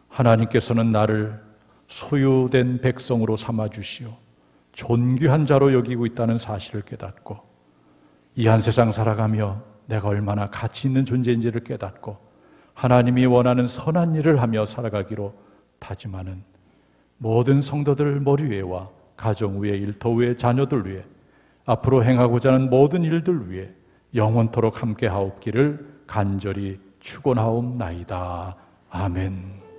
하나님께서는 나를 소유된 백성으로 삼아주시어 존귀한 자로 여기고 있다는 사실을 깨닫고 이 한 세상 살아가며 내가 얼마나 가치 있는 존재인지를 깨닫고 하나님이 원하는 선한 일을 하며 살아가기로 다짐하는 모든 성도들 머리 위에와 가정 위에, 일터 위에, 자녀들 위에, 앞으로 행하고자 하는 모든 일들 위에 영원토록 함께 하옵기를 간절히 축원하옵나이다. 아멘.